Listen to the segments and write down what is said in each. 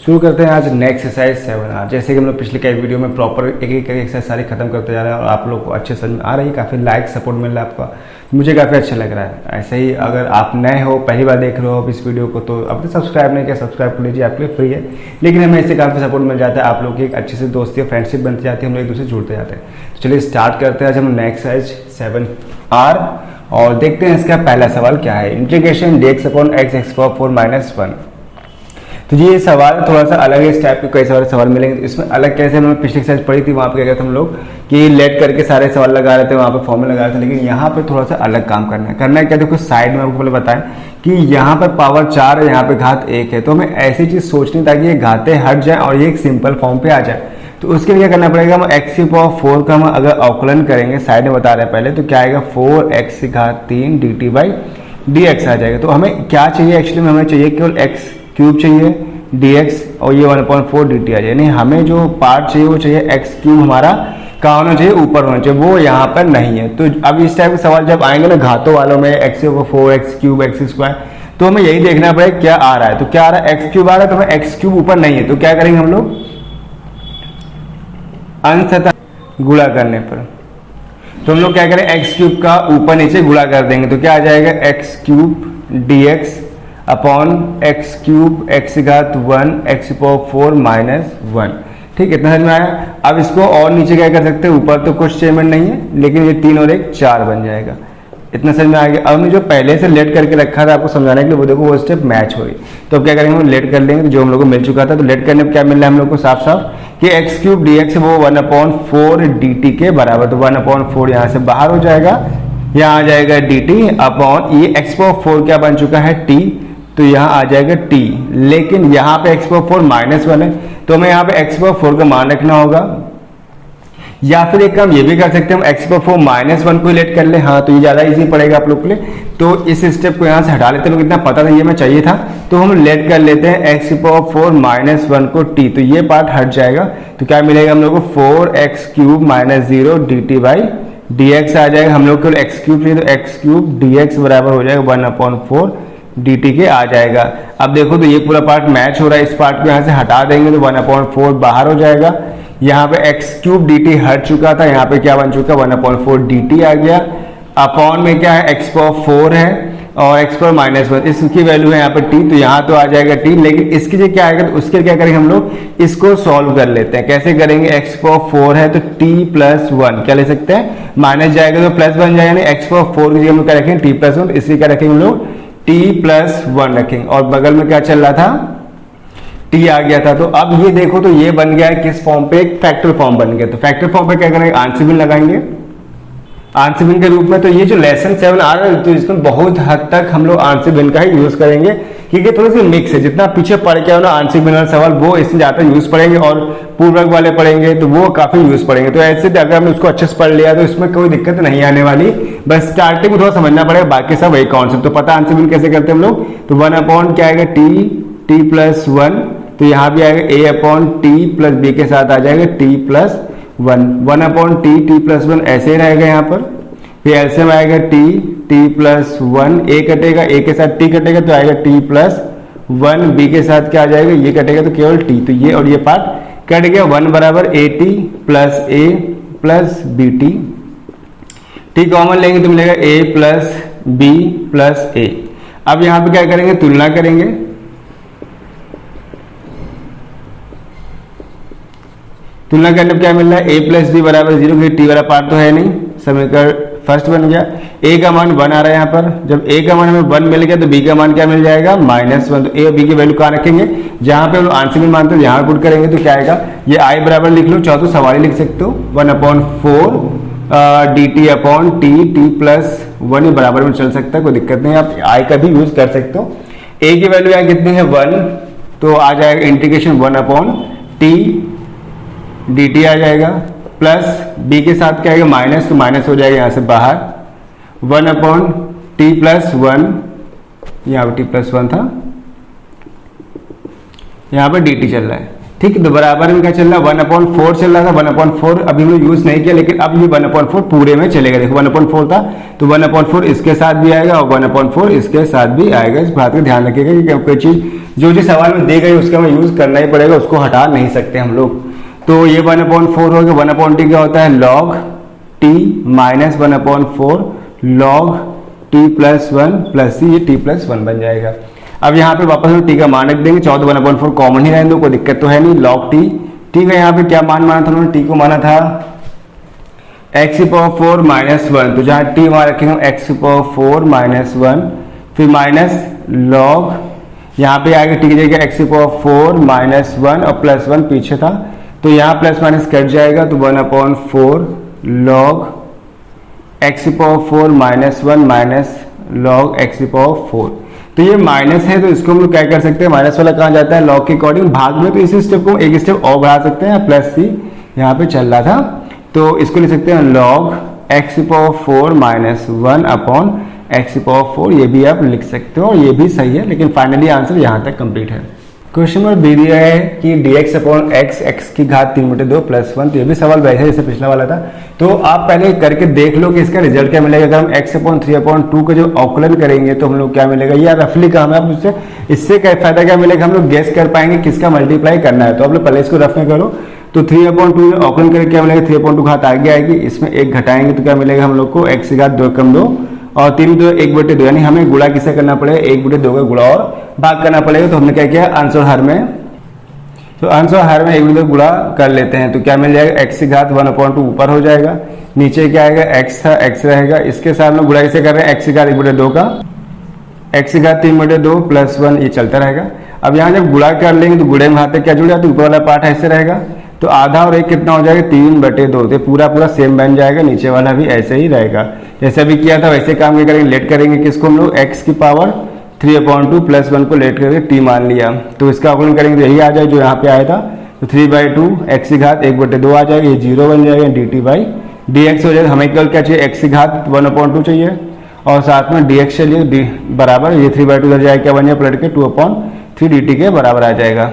शुरू करते हैं आज नेक्स्ट एक्सरसाइज 7R। जैसे कि हम लोग पिछले कई वीडियो में प्रॉपर एक एक करके एक्सरसाइज सारी खत्म करते जा रहे हैं और आप लोग को अच्छे समझ में आ रही है, काफ़ी लाइक सपोर्ट मिल रहा है आपका, मुझे काफ़ी अच्छा लग रहा है। ऐसे ही अगर आप नए हो, पहली बार देख रहे हो इस वीडियो को, तो अब तक सब्सक्राइब नहीं किया, सब्सक्राइब कर लीजिए, आपके लिए फ्री है। लेकिन हमें इससे काफ़ी सपोर्ट मिल जाता है, आप लोग की एक अच्छी सी दोस्ती और फ्रेंडशिप बनती जाती है, हम लोग एक दूसरे से जुड़ते जाते हैं। तो चलिए स्टार्ट करते हैं आज हम नेक्स्ट एक्सरसाइज 7R और देखते हैं इसका पहला सवाल क्या है। Integration dx upon x x power 4 minus 1। तो ये सवाल थोड़ा सा अलग है, इस टाइप के कई सारे सवाल मिलेंगे। इसमें अलग कैसे, हमने पिछली एक्सरसाइज पढ़ी थी, वहाँ पे क्या कहते हम लोग कि लेट करके सारे सवाल लगा रहे थे, वहाँ पे फॉर्मूला लगा रहे थे। लेकिन यहाँ पे थोड़ा सा अलग काम करना है क्या, देखो साइड में आपको पहले बताएं कि यहाँ पर पावर 4 है, यहाँ पे घात 1 है, तो हमें ऐसी चीज सोचनी ताकि ये घातें हट जाए और ये एक सिंपल फॉर्म पे आ जाए। तो उसके लिए क्या करना पड़ेगा, हम x की पावर 4 का हम अगर अवकलन करेंगे, साइड में बता रहे हैं पहले, तो क्या आएगा 4x की घात 3 dt बाई dx आ जाएगा। तो हमें क्या चाहिए, एक्चुअली में हमें चाहिए केवल x क्यूब चाहिए dx और ये 1/4 dt आ जाए। यानी हमें जो पार्ट चाहिए वो चाहिए x क्यूब, हमारा कहाँ होना चाहिए, ऊपर होना चाहिए, वो यहाँ पर नहीं है। तो अब इस टाइप के सवाल जब आएंगे ना घातों वालों में, x/4 x cube x square, तो हमें यही देखना पड़ेगा क्या आ रहा है। तो क्या आ रहा है, x क्यूब आ रहा है, तो हमें x क्यूब ऊपर नहीं है, तो क्या करेंगे हम लोग अंशतः गुणा करने पर, तो हम लोग क्या करें x क्यूब का ऊपर नीचे गुणा कर देंगे, तो क्या आ जाएगा x cube dx upon x cube x घात 1 x पावर 4 माइनस 1। ठीक, इतना समझ में आया। अब इसको और नीचे क्या कर सकते हैं, ऊपर तो कुछ चेंजमेंट नहीं है, लेकिन ये 3 और 1 4 बन जाएगा। इतना समझ में आ गया। अब हमने जो पहले से लेट करके रखा था आपको समझाने के लिए, वो देखो वो स्टेप मैच हो रही। तो अब क्या करेंगे, हम लेट कर लेंगे, तो जो हम लोग को मिल चुका था। तो लेट करने पर क्या मिल रहा है हम लोग को साफ साफ कि x क्यूब dx वो 1/4 dt के बराबर, तो 1/4 यहाँ से बाहर हो जाएगा, यहाँ आ जाएगा dt अपॉन ये x पावर 4 क्या बन चुका है t, तो यहाँ आ जाएगा t। लेकिन यहाँ पे x पावर 4 माइनस 1 है, तो हमें यहाँ पे x पावर 4 का मान रखना होगा, या फिर एक काम ये भी कर सकते हैं, हम x पावर 4 माइनस 1 को लेट कर ले। हाँ, तो ये ज्यादा इजी पड़ेगा आप लोग के लिए, तो इस स्टेप को यहाँ से हटा लेते हैं। इतना पता नहीं, ये मैं चाहिए था, तो हम लेट कर लेते हैं x पावर 4 माइनस 1 को t, तो ये पार्ट हट जाएगा। तो क्या मिलेगा हम लोग को 4x cube minus 0 dt by dx आ जाएगा। हम लोग को x क्यूब चाहिए, तो x क्यूब dx बराबर हो जाएगा 1/4 dt के आ जाएगा। अब देखो तो ये पूरा पार्ट मैच हो रहा है, इस पार्ट को यहाँ से हटा देंगे तो 1/4 बाहर हो जाएगा। यहाँ पे x क्यूब dt हट चुका था, यहाँ पे क्या बन चुका 1/4 dt आ गया। अपॉन में क्या है, x पावर 4 है और x पावर माइनस 1, इसकी वैल्यू है यहाँ पे t, तो यहाँ तो आ जाएगा t। लेकिन इसकी जो क्या आएगा, तो उसके क्या करेंगे हम लोग, इसको सॉल्व कर लेते हैं। कैसे करेंगे, x पावर 4 है तो t प्लस 1 क्या ले सकते हैं, माइनस जाएगा तो प्लस बन जाएगा। x पावर 4 की जगह हम लोग क्या रखेंगे, t प्लस 1, इसलिए क्या रखेंगे हम लोग t प्लस 1 रखेंगे। और बगल में क्या चल रहा था, t आ गया था। तो अब ये देखो तो ये बन गया है किस फॉर्म पे, एक फैक्टर फॉर्म बन गया। तो फैक्टर फॉर्म पे क्या करेंगे, आंसर बिन लगाएंगे आंसर बिन के रूप में। तो ये जो लेसन 7 आ रहा है, तो इसमें बहुत हद तक हम लोग आंसर बिन का ही यूज करेंगे, क्योंकि थोड़ी सी मिक्स है। जितना पीछे पढ़ के आओ ना आंसर बिन वाला सवाल, वो इससे ज्यादा यूज पढ़ेंगे, और पूर्वक वाले पढ़ेंगे तो वो काफी यूज पढ़ेंगे। तो ऐसे अगर हमने उसको अच्छे से पढ़ लिया तो इसमें कोई दिक्कत नहीं आने वाली, बस स्टार्टिंग में थोड़ा समझना पड़ेगा, बाकी सब वही कॉन्सेप्ट। तो पता आंसर बिन कैसे करते हैं हम लोग, तो 1/, क्या आएगा t प्लस 1, तो यहाँ भी आएगा a/t प्लस b के साथ आ जाएगा t प्लस 1, 1/t प्लस 1 ऐसे ही रहेगा यहाँ पर। फिर एलसीएम आएगा t प्लस 1, a कटेगा, a के साथ t कटेगा तो आएगा t प्लस 1, b के साथ क्या आ जाएगा, ये कटेगा तो केवल t, तो ये और ये पार्ट कट गया। 1 बराबर at plus a plus bt, t common लेंगे तो मिलेगा a plus b plus a। अब यहाँ पे क्या करेंगे, तुलना करेंगे। तुलना करने पर क्या मिल रहा है, a प्लस b बराबर 0, क्योंकि t वाला पार्ट तो है नहीं, समीकरण फर्स्ट बन गया। a का मान 1 आ रहा है यहाँ पर, जब a का मान हमें 1 मिल गया तो b का मान क्या मिल जाएगा, -1। तो a और b की वैल्यू कहाँ रखेंगे, जहाँ पे हम लोग आंसर में मानते हैं यहाँ पुट करेंगे, तो क्या आएगा, ये i बराबर लिख लो, चाहो तो सवाल ही लिख सकते हो, 1/4 dt अपॉन t प्लस 1, ये बराबर में चल सकता है, कोई दिक्कत नहीं, आप i का भी यूज कर सकते हो। a की वैल्यू यहाँ कितनी है 1, तो आ जाएगा इंटीग्रेशन 1/t dt आ जाएगा, प्लस b के साथ क्या आएगा माइनस, तो माइनस हो जाएगा यहाँ से बाहर, 1/t प्लस 1, यहाँ पर t प्लस 1 था, यहाँ पर dt चल रहा है। ठीक है। तो बराबर में क्या चल रहा है, 1/4 चल रहा था, 1/4 अभी हम लोग यूज नहीं किया, लेकिन अब ये 1/4 पूरे में चलेगा। देखो 1/4 था तो 1/4 इसके साथ भी आएगा और 1/4 इसके साथ भी आएगा। इस बात का ध्यान रखिएगा कि कोई चीज जो सवाल में दी गई उसका हमें यूज करना ही पड़ेगा, उसको हटा नहीं सकते हम लोग। तो ये 1/4 हो गया। 1/t क्या होता है, log t minus 1/4 log t plus 1 plus c, ये t प्लस 1 बन जाएगा। अब यहाँ पे वापस हम t का मान रख देंगे, 14 1/4 कॉमन ही रहने दो, कोई दिक्कत तो है नहीं। log t, ठीक है। यहाँ पे क्या मान माना था उन्होंने, t को माना था x⁴ माइनस 1, तो जहाँ t वहां रखेंगे हम x⁴ माइनस 1, फिर माइनस log, यहाँ पे आएगा t की जगह x⁴ माइनस 1 और प्लस 1 पीछे था, तो यहाँ प्लस माइनस कट जाएगा, तो 1/4 log x⁴ minus 1 minus log x⁴। तो ये माइनस है, तो इसको हम लोग क्या कर सकते हैं, माइनस वाला कहाँ जाता है, log के अकॉर्डिंग भाग में, तो इसी स्टेप को एक स्टेप और बढ़ा सकते हैं। प्लस c यहाँ पे चल रहा था, तो इसको लिख सकते हैं log x⁴ minus 1 upon x⁴, ये भी आप लिख सकते हो और ये भी सही है, लेकिन फाइनली आंसर यहाँ तक कंप्लीट है। क्वेश्चन नंबर बी दिया है कि dx अपॉन x, x की घात 3/2 प्लस 1, तो ये भी सवाल वैसे जैसे पिछला वाला था। तो आप पहले करके देख लो कि इसका रिजल्ट क्या मिलेगा। अगर हम x/3/2 का जो अवकलन करेंगे तो हम लोग क्या मिलेगा, या रफली काम है, उससे इससे क्या फायदा क्या मिलेगा, हम लोग गेस कर पाएंगे किसका मल्टीप्लाई करना है। तो आप लोग पहले इसको रफ में करो, तो 3/2 अवकलन करके क्या मिलेगा, 3/2 घात आगे आएगी, इसमें एक घटाएंगे तो क्या मिलेगा हम लोग को, x की घात 2 कम 2 और 3 2 1/2, यानी हमें गुणा किससे करना पड़ेगा, 1/2 का गुणा और भाग करना पड़ेगा। तो हमने क्या किया, अंश और हर में, तो अंश और हर में 1/2 गुणा कर लेते हैं, तो क्या मिल जाएगा, x की घात 1/2 ऊपर हो जाएगा, नीचे क्या आएगा, x था, x रहेगा, इसके साथ में गुणा किसे कर रहे हैं, x की घात 1/2 का, x की घात 3/2 प्लस 1, ये चलता रहेगा। अब यहाँ जब गुणा कर लेंगे तो गुणे में हाथ तक क्या जुड़ जाता है, ऊपर वाला पार्ट ऐसे रहेगा, तो आधा और एक कितना हो जाएगा, 3/2, तो पूरा पूरा सेम बन जाएगा, नीचे वाला भी ऐसे ही रहेगा। जैसे अभी किया था वैसे काम क्या करेंगे, लेट करेंगे किसको हम लोग, x की पावर 3/2 प्लस 1 को लेट करके t मान लिया, तो इसका अवकलन करेंगे तो यही आ जाए जो यहाँ पे आया था, तो 3/2 x की घात 1/2 आ जाएगा, ये 0 बन जाएगा, dt/dx हो जाएगा। हमें केवल क्या चाहिए, x की घात 1/2 चाहिए और साथ में dx चलिए बराबर, ये 3/2 उधर जाएगा, क्या बन जाएगा, पलट के 2/3 dt के बराबर आ जाएगा।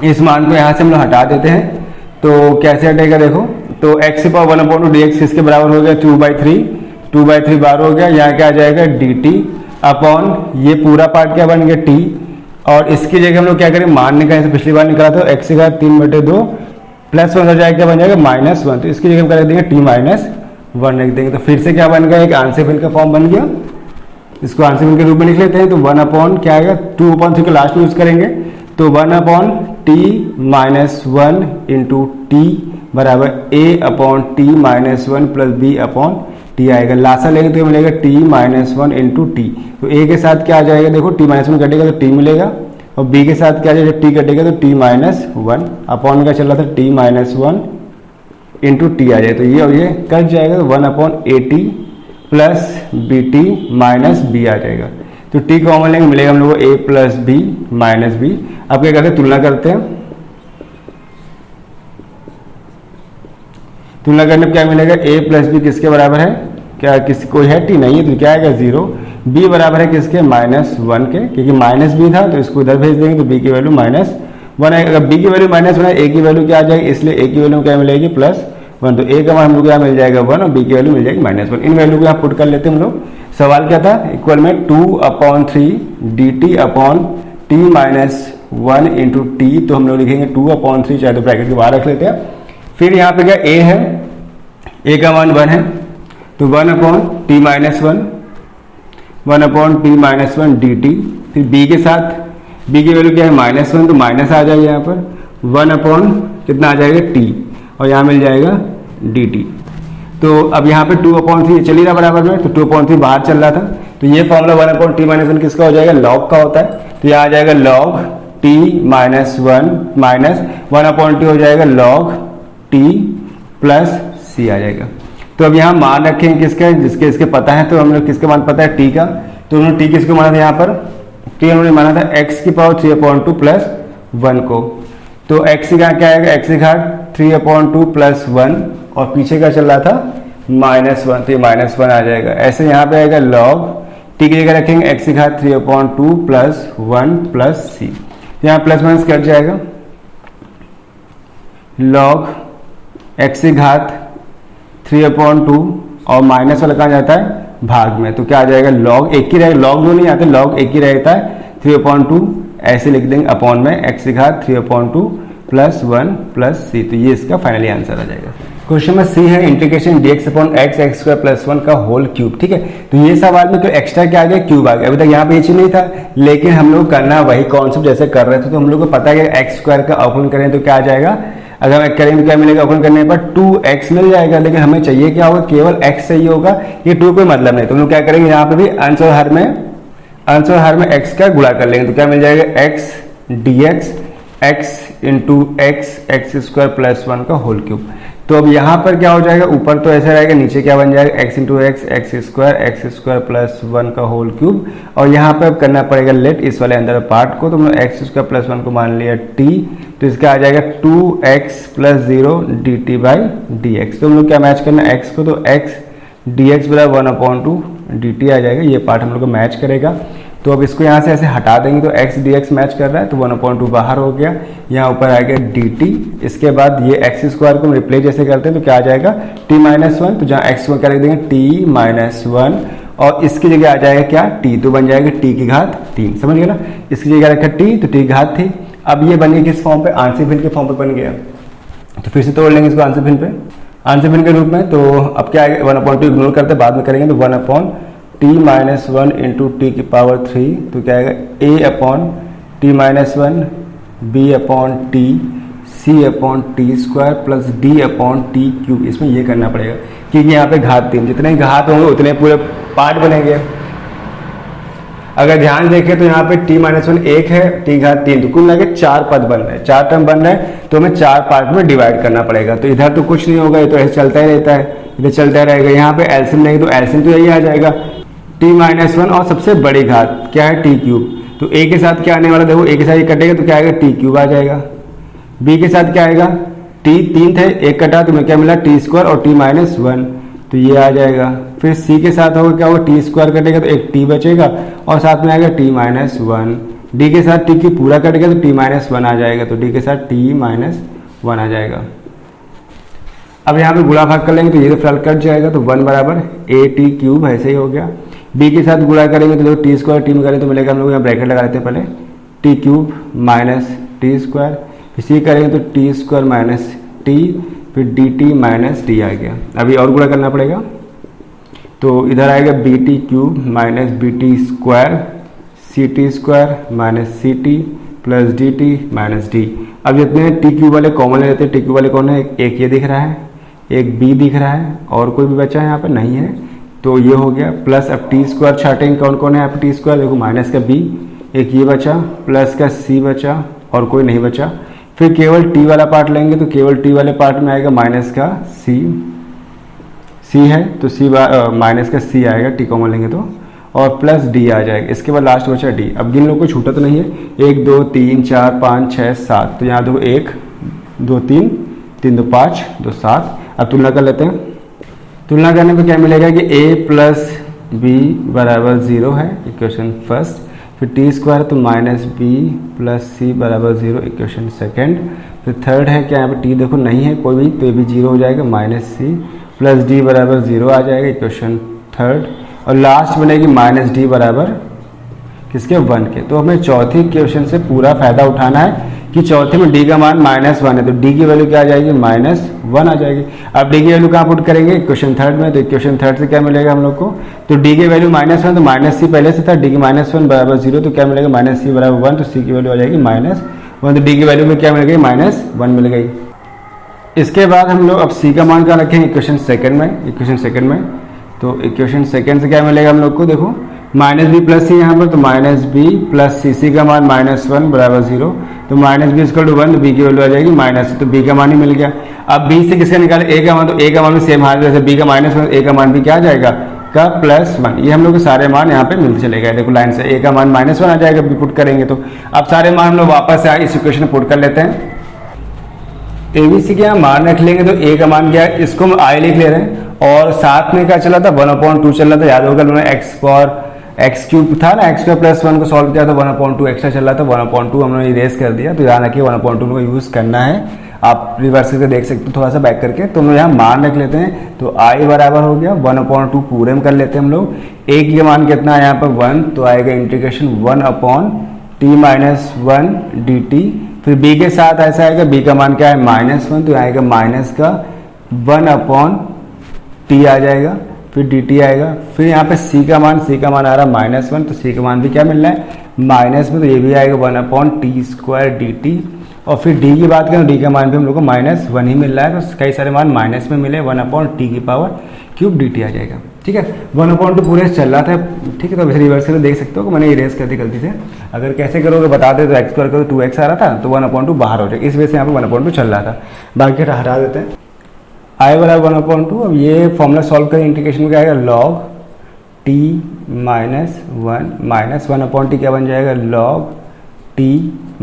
इस मान को यहाँ से हम लोग हटा देते हैं, तो कैसे हटेगा देखो, तो x की पावर 1/2 dx किसके बराबर हो गया, 2/3 बार हो गया, यहाँ क्या आ जाएगा, dt अपॉन ये पूरा पार्ट क्या बन गया, t, और इसकी जगह हम लोग क्या करें, मान निकाले, पिछली बार निकाला था, x की घात 3/2 प्लस 1 हो जाएगा, क्या बन जाएगा, -1, तो इसकी जगह हम क्या रख देंगे, t-1 रख देंगे, तो फिर से क्या बन गया, एक आंसर फिल का फॉर्म बन गया, इसको आंसर फिल के रूप में लिख लेते हैं। तो 1 अपॉन क्या आएगा, 2/3 के लास्ट में यूज करेंगे, तो 1/t-1 इंटू टी बराबर a/t-1 प्लस b/t आएगा। लासा लेंगे तो मिलेगा t-1 इंटू टी, तो a के साथ क्या आ जाएगा, देखो t-1 कटेगा तो t मिलेगा, और b के साथ क्या आ जाएगा, जब t कटेगा तो t-1 अपॉन का चल रहा था t-1 इंटू टी आ जाए, तो ये और ये कट जाएगा, तो 1/at plus bt minus b आ जाएगा। तो t कॉमन लेंगे, मिलेगा हम लोग को a plus b minus b। अब क्या करते हैं, तुलना करते हैं, तुलना करने पर क्या मिलेगा, a प्लस b किसके बराबर है, क्या किसी कोई है, t नहीं है, तो क्या आएगा 0, b बराबर है किसके, -1 के, क्योंकि माइनस b था तो इसको इधर भेज देंगे, तो b की वैल्यू -1 है, अगर b की वैल्यू -1 है, a की वैल्यू क्या आ जाएगी, इसलिए a की वैल्यू क्या मिलेगी, +1, तो a का मान हम लोग यहाँ मिल जाएगा 1 और b की वैल्यू मिल जाएगी -1। इन वैल्यू को यहाँ पुट कर लेते हैं हम लोग। सवाल क्या था, इक्वल में 2/3 dt upon t-1 into T, तो हम लोग लिखेंगे 2/3, चाहे तो ब्रैकेट के बाहर रख लेते हैं। फिर यहाँ पे क्या a है, a का मान 1 है, तो 1/t-1 1/t-1 dt, फिर b के साथ, b की वैल्यू क्या है, -1, तो माइनस आ जाएगा यहाँ पर, 1 कितना आ जाएगा t, और यहाँ मिल जाएगा dt। तो अब यहाँ पे 2/3 चल ही रहा बराबर में, तो 2/3 बाहर चल रहा था, तो ये फॉर्मूला 1/t-1 किसका हो जाएगा, log का होता है, तो यहाँ आ जाएगा log t-1 माइनस 1/t हो जाएगा log t प्लस c आ जाएगा। तो अब यहाँ मान रखेंगे किसके, जिसके इसके पता है, तो हम लोग किसका मान पता है, t का, तो उन्होंने t किसको माना था, यहाँ पर t उन्होंने माना था x की पावर 3/2 प्लस 1 को, तो x का क्या आएगा, x की घात 3/2 प्लस 1, और पीछे क्या चल रहा था, -1, तो ये -1 आ जाएगा। ऐसे यहाँ पे आएगा log t की जगह रखेंगे x की घात 3/2 प्लस 1 प्लस c, यहाँ प्लस माइनस कट जाएगा, log x की घात 3/2 और माइनस वाला कहाँ जाता है भाग में, तो क्या आ जाएगा log एक ही रहेगा, log दो नहीं आते, log एक ही रहता है 3/2 ऐसे लिख देंगे अपॉन में x की घात 3/2 प्लस 1 प्लस सी, तो ये इसका फाइनली आंसर आ जाएगा। क्वेश्चन में सी है integration dx upon x square plus 1 का होल क्यूब। ठीक है, तो ये सवाल में कोई एक्स्ट्रा क्या आ गया क्यूब आ गया, अभी तक यहाँ पे ये चीज नहीं था, लेकिन हम लोग करना वही कॉन्सेप्ट जैसे कर रहे थे, तो हम लोग को पता है कि एक्स स्क्वायर का अवकलन करें तो क्या आ जाएगा, अगर हम करेंगे तो क्या मिलेगा, अवकलन करने पर 2x मिल जाएगा, लेकिन हमें चाहिए क्या होगा, केवल x चाहिए होगा, ये 2 कोई मतलब नहीं, तो हम लोग क्या करेंगे यहाँ पे भी अंश और हर में x का गुणा कर लेंगे, तो क्या मिल जाएगा x dx x into x square plus 1 का होल क्यूब। तो अब यहाँ पर क्या हो जाएगा, ऊपर तो ऐसा रहेगा, नीचे क्या बन जाएगा x into x square plus 1 का होल क्यूब, और यहाँ पर अब करना पड़ेगा लेट इस वाले अंदर पार्ट को, तो हमने एक्स स्क्वायर प्लस 1 को मान लिया t, तो इसका आ जाएगा 2x plus 0 dt by dx। तो हम लोग क्या मैच करना है x को, तो x dx बराबर 1/2 dt आ जाएगा, ये पार्ट हम लोग को मैच करेगा। तो अब इसको यहाँ से ऐसे हटा देंगे तो x dx मैच कर रहा है, तो 1/2 बाहर हो गया, यहाँ ऊपर आ गया dt, इसके बाद ये x स्क्वायर को रिप्लेस जैसे करते हैं तो क्या आ जाएगा t-1, तो जहाँ x को क्या लिख देंगे t-1 और इसकी जगह आ जाएगा क्या t, तो बन जाएगा t की घात 3, समझ गया ना, इसकी जगह रखा t तो t की घात थी। अब ये बन गया किस फॉर्म पे, आंशिक भिन्न के फॉर्म पे बन गया, तो फिर से तोड़ लेंगे इसको आंशिक भिन्न पे, आंशिक भिन्न के रूप में, तो अब क्या आएगा 1/2 इग्नोर करते बाद में करेंगे, तो 1/t-1 इंटू टी की पावर 3, तो क्या आएगा a/t-1 b/t c/t square plus d/t cube, इसमें ये करना पड़ेगा क्योंकि यहाँ पे घात 3, जितने घात होंगे उतने पूरे पार्ट बनेंगे। अगर ध्यान देखें तो यहाँ पे t-1 1 है, t घात 3, तो कुल मिला के 4 पद बन रहे हैं, 4 टर्म बन रहे हैं, तो हमें 4 पार्ट में डिवाइड करना पड़ेगा। तो इधर तो कुछ नहीं होगा, ये तो ऐसे चलता ही रहता है, इधर चलता रहेगा। यहाँ पे एलसीएम लेंगे तो एलसीएम तो यही आ जाएगा t-1 और सबसे बड़ी घात क्या है t क्यूब, तो a के साथ क्या आने वाला, देखो a के साथ ये कटेगा तो क्या आएगा t क्यूब आ जाएगा, b के साथ क्या आएगा t 3 थे, एक कटा तो क्या मिला t स्क्वायर और t-1, तो ये आ जाएगा। फिर c के साथ होगा क्या होगा, t स्क्वायर कटेगा तो एक t बचेगा और साथ में आएगा t-1, d के साथ t की पूरा कटेगा तो t-1 आ जाएगा, तो d के साथ t-1 आ जाएगा। अब यहाँ पे गुणा भाग कर लेंगे तो ये तो फिलहाल कट जाएगा, तो 1 बराबर a t क्यूब ऐसे ही हो गया। b के साथ गुणा करेंगे तो देखो t स्क्वायर t में करें तो मिलेगा, हम लोग यहाँ ब्रैकेट लगा देते हैं पहले, t cube minus T square, फिर c करेंगे तो t स्क्वायर माइनस t, फिर dt माइनस d आ गया। अभी और गुणा करना पड़ेगा, तो इधर आएगा bt cube minus bt square ct square minus ct plus dt minus d। अब जितने t क्यूब वाले कॉमन ले लेते हैं, t क्यूब वाले कौन है, एक ये दिख रहा है, एक b दिख रहा है, और कोई भी बचा है यहाँ पर नहीं है, तो ये हो गया। प्लस अब टी स्क्वायर छाटेंगे, कौन कौन है यहाँ पे टी स्क्वायर, देखो माइनस का b, एक ये बचा, प्लस का c बचा और कोई नहीं बचा। फिर केवल t वाला पार्ट लेंगे तो केवल t वाले पार्ट में आएगा माइनस का c है तो माइनस का c आएगा, t कॉमन लेंगे तो, और प्लस d आ जाएगा। इसके बाद लास्ट बचा d। अब जिन लोगों को छूटा तो नहीं है, 1 2 3 4 5 6 7, तो यहाँ देखो 1 2 3 3 2 5 2 7। अब तुलना कर लेते हैं, तुलना करने पे क्या मिलेगा कि a प्लस बी बराबर 0 है, इक्वेशन फर्स्ट। फिर टी स्क्वायर तो माइनस बी प्लस सी बराबर 0, इक्वेशन सेकेंड। फिर थर्ड है क्या, यहाँ पे टी देखो नहीं है कोई भी, तो ये भी 0 हो जाएगा, माइनस सी प्लस डी बराबर 0 आ जाएगा, इक्वेशन थर्ड। और लास्ट बनेगी माइनस डी बराबर किसके, 1 के। तो हमें चौथी इक्वेशन से पूरा फायदा उठाना है कि चौथे में डी का मान -1 है, तो डी की वैल्यू क्या आ जाएगी, -1 आ जाएगी। अब डी की वैल्यू कहाँ पुट करेंगे, इक्वेशन थर्ड में, तो इक्वेशन थर्ड से क्या मिलेगा हम लोग को, तो डी की वैल्यू -1, तो माइनस सी पहले से था, डी की -1 बराबर 0, तो क्या मिलेगा माइनस सी बराबर 1, तो सी की वैल्यू आ जाएगी -1, तो डी की वैल्यू में क्या मिल गई, -1 मिल गई। इसके बाद हम लोग अब सी का मान कहाँ रखेंगे, इक्वेशन सेकंड में, तो इक्वेशन सेकंड से क्या मिलेगा हम लोग को, देखो माइनस बी प्लस सी यहाँ पर, तो माइनस बी प्लस सी का मान -1 बराबर 0, तो माइनस बी इक्वल टू 1, तो बी की वैल्यू आ जाएगी -, तो बी का मान ही मिल गया। अब बी से किसका निकाले, ए का मान, तो ए का मान भी सेम हाल, जैसे बी का -1, ए का मान भी क्या आ जाएगा का +1। ये हम लोग के सारे मान यहाँ पे मिलते चले गए, देखो लाइन से ए का मान -1 आ जाएगा, बी पुट करेंगे तो। अब सारे मान हम लोग वापस से इस इक्वेशन में पुट कर लेते हैं। ए बी सी के यहाँ मान रख लेंगे, तो ए का मान क्या है, इसको हम आई लिख ले रहे हैं, और साथ में क्या चला था 1/2 चल रहा था, याद होगा उन्होंने x एक्स क्यूब था ना, एक्स स्क्वायर प्लस 1 को सॉल्व किया तो 1/2 एक्स्ट्रा चल रहा था, 1/2 हमने इरेज कर दिया। तो यहाँ रखिए 1/2 को यूज़ करना है, आप रिवर्स करके देख सकते हो थोड़ा सा बैक करके। तो हम लोग यहाँ मान रख लेते हैं, तो आई बराबर हो गया 1/2 पूरे में कर लेते हैं हम लोग। ए के मान कितना है यहाँ पर 1, तो आएगा इंटीग्रेशन 1/t-1 dt। फिर बी के साथ ऐसा आएगा, बी का मान क्या है -1, तो आएगा माइनस का 1/t आ जाएगा, फिर dt आएगा। फिर यहाँ पे c का मान आ रहा है -1, तो c का मान भी क्या मिल रहा है माइनस में, तो ये भी आएगा 1/t² dt। और फिर d की बात करें, d का मान भी हम लोग को -1 ही मिल रहा है, तो कई सारे मान माइनस में मिले, 1/t³ dt आ जाएगा। ठीक है, 1/2 पूरे चल रहा था। ठीक है, तो रिवर्स करके देख सकते हो कि मैंने इरेज कर दी गलती से। अगर कैसे करोगे बता दे, तो x स्क्वायर करो 2x आ रहा था, तो 1/2 बाहर हो जाएगा, इस वजह से यहाँ पे 1/2 चल रहा था। बाकी हटा देते हैं, आई बराबर 1/2। अब ये फॉर्मूला सॉल्व करें, इंटीग्रेशन में क्या आएगा log t -1 1/t क्या बन जाएगा log t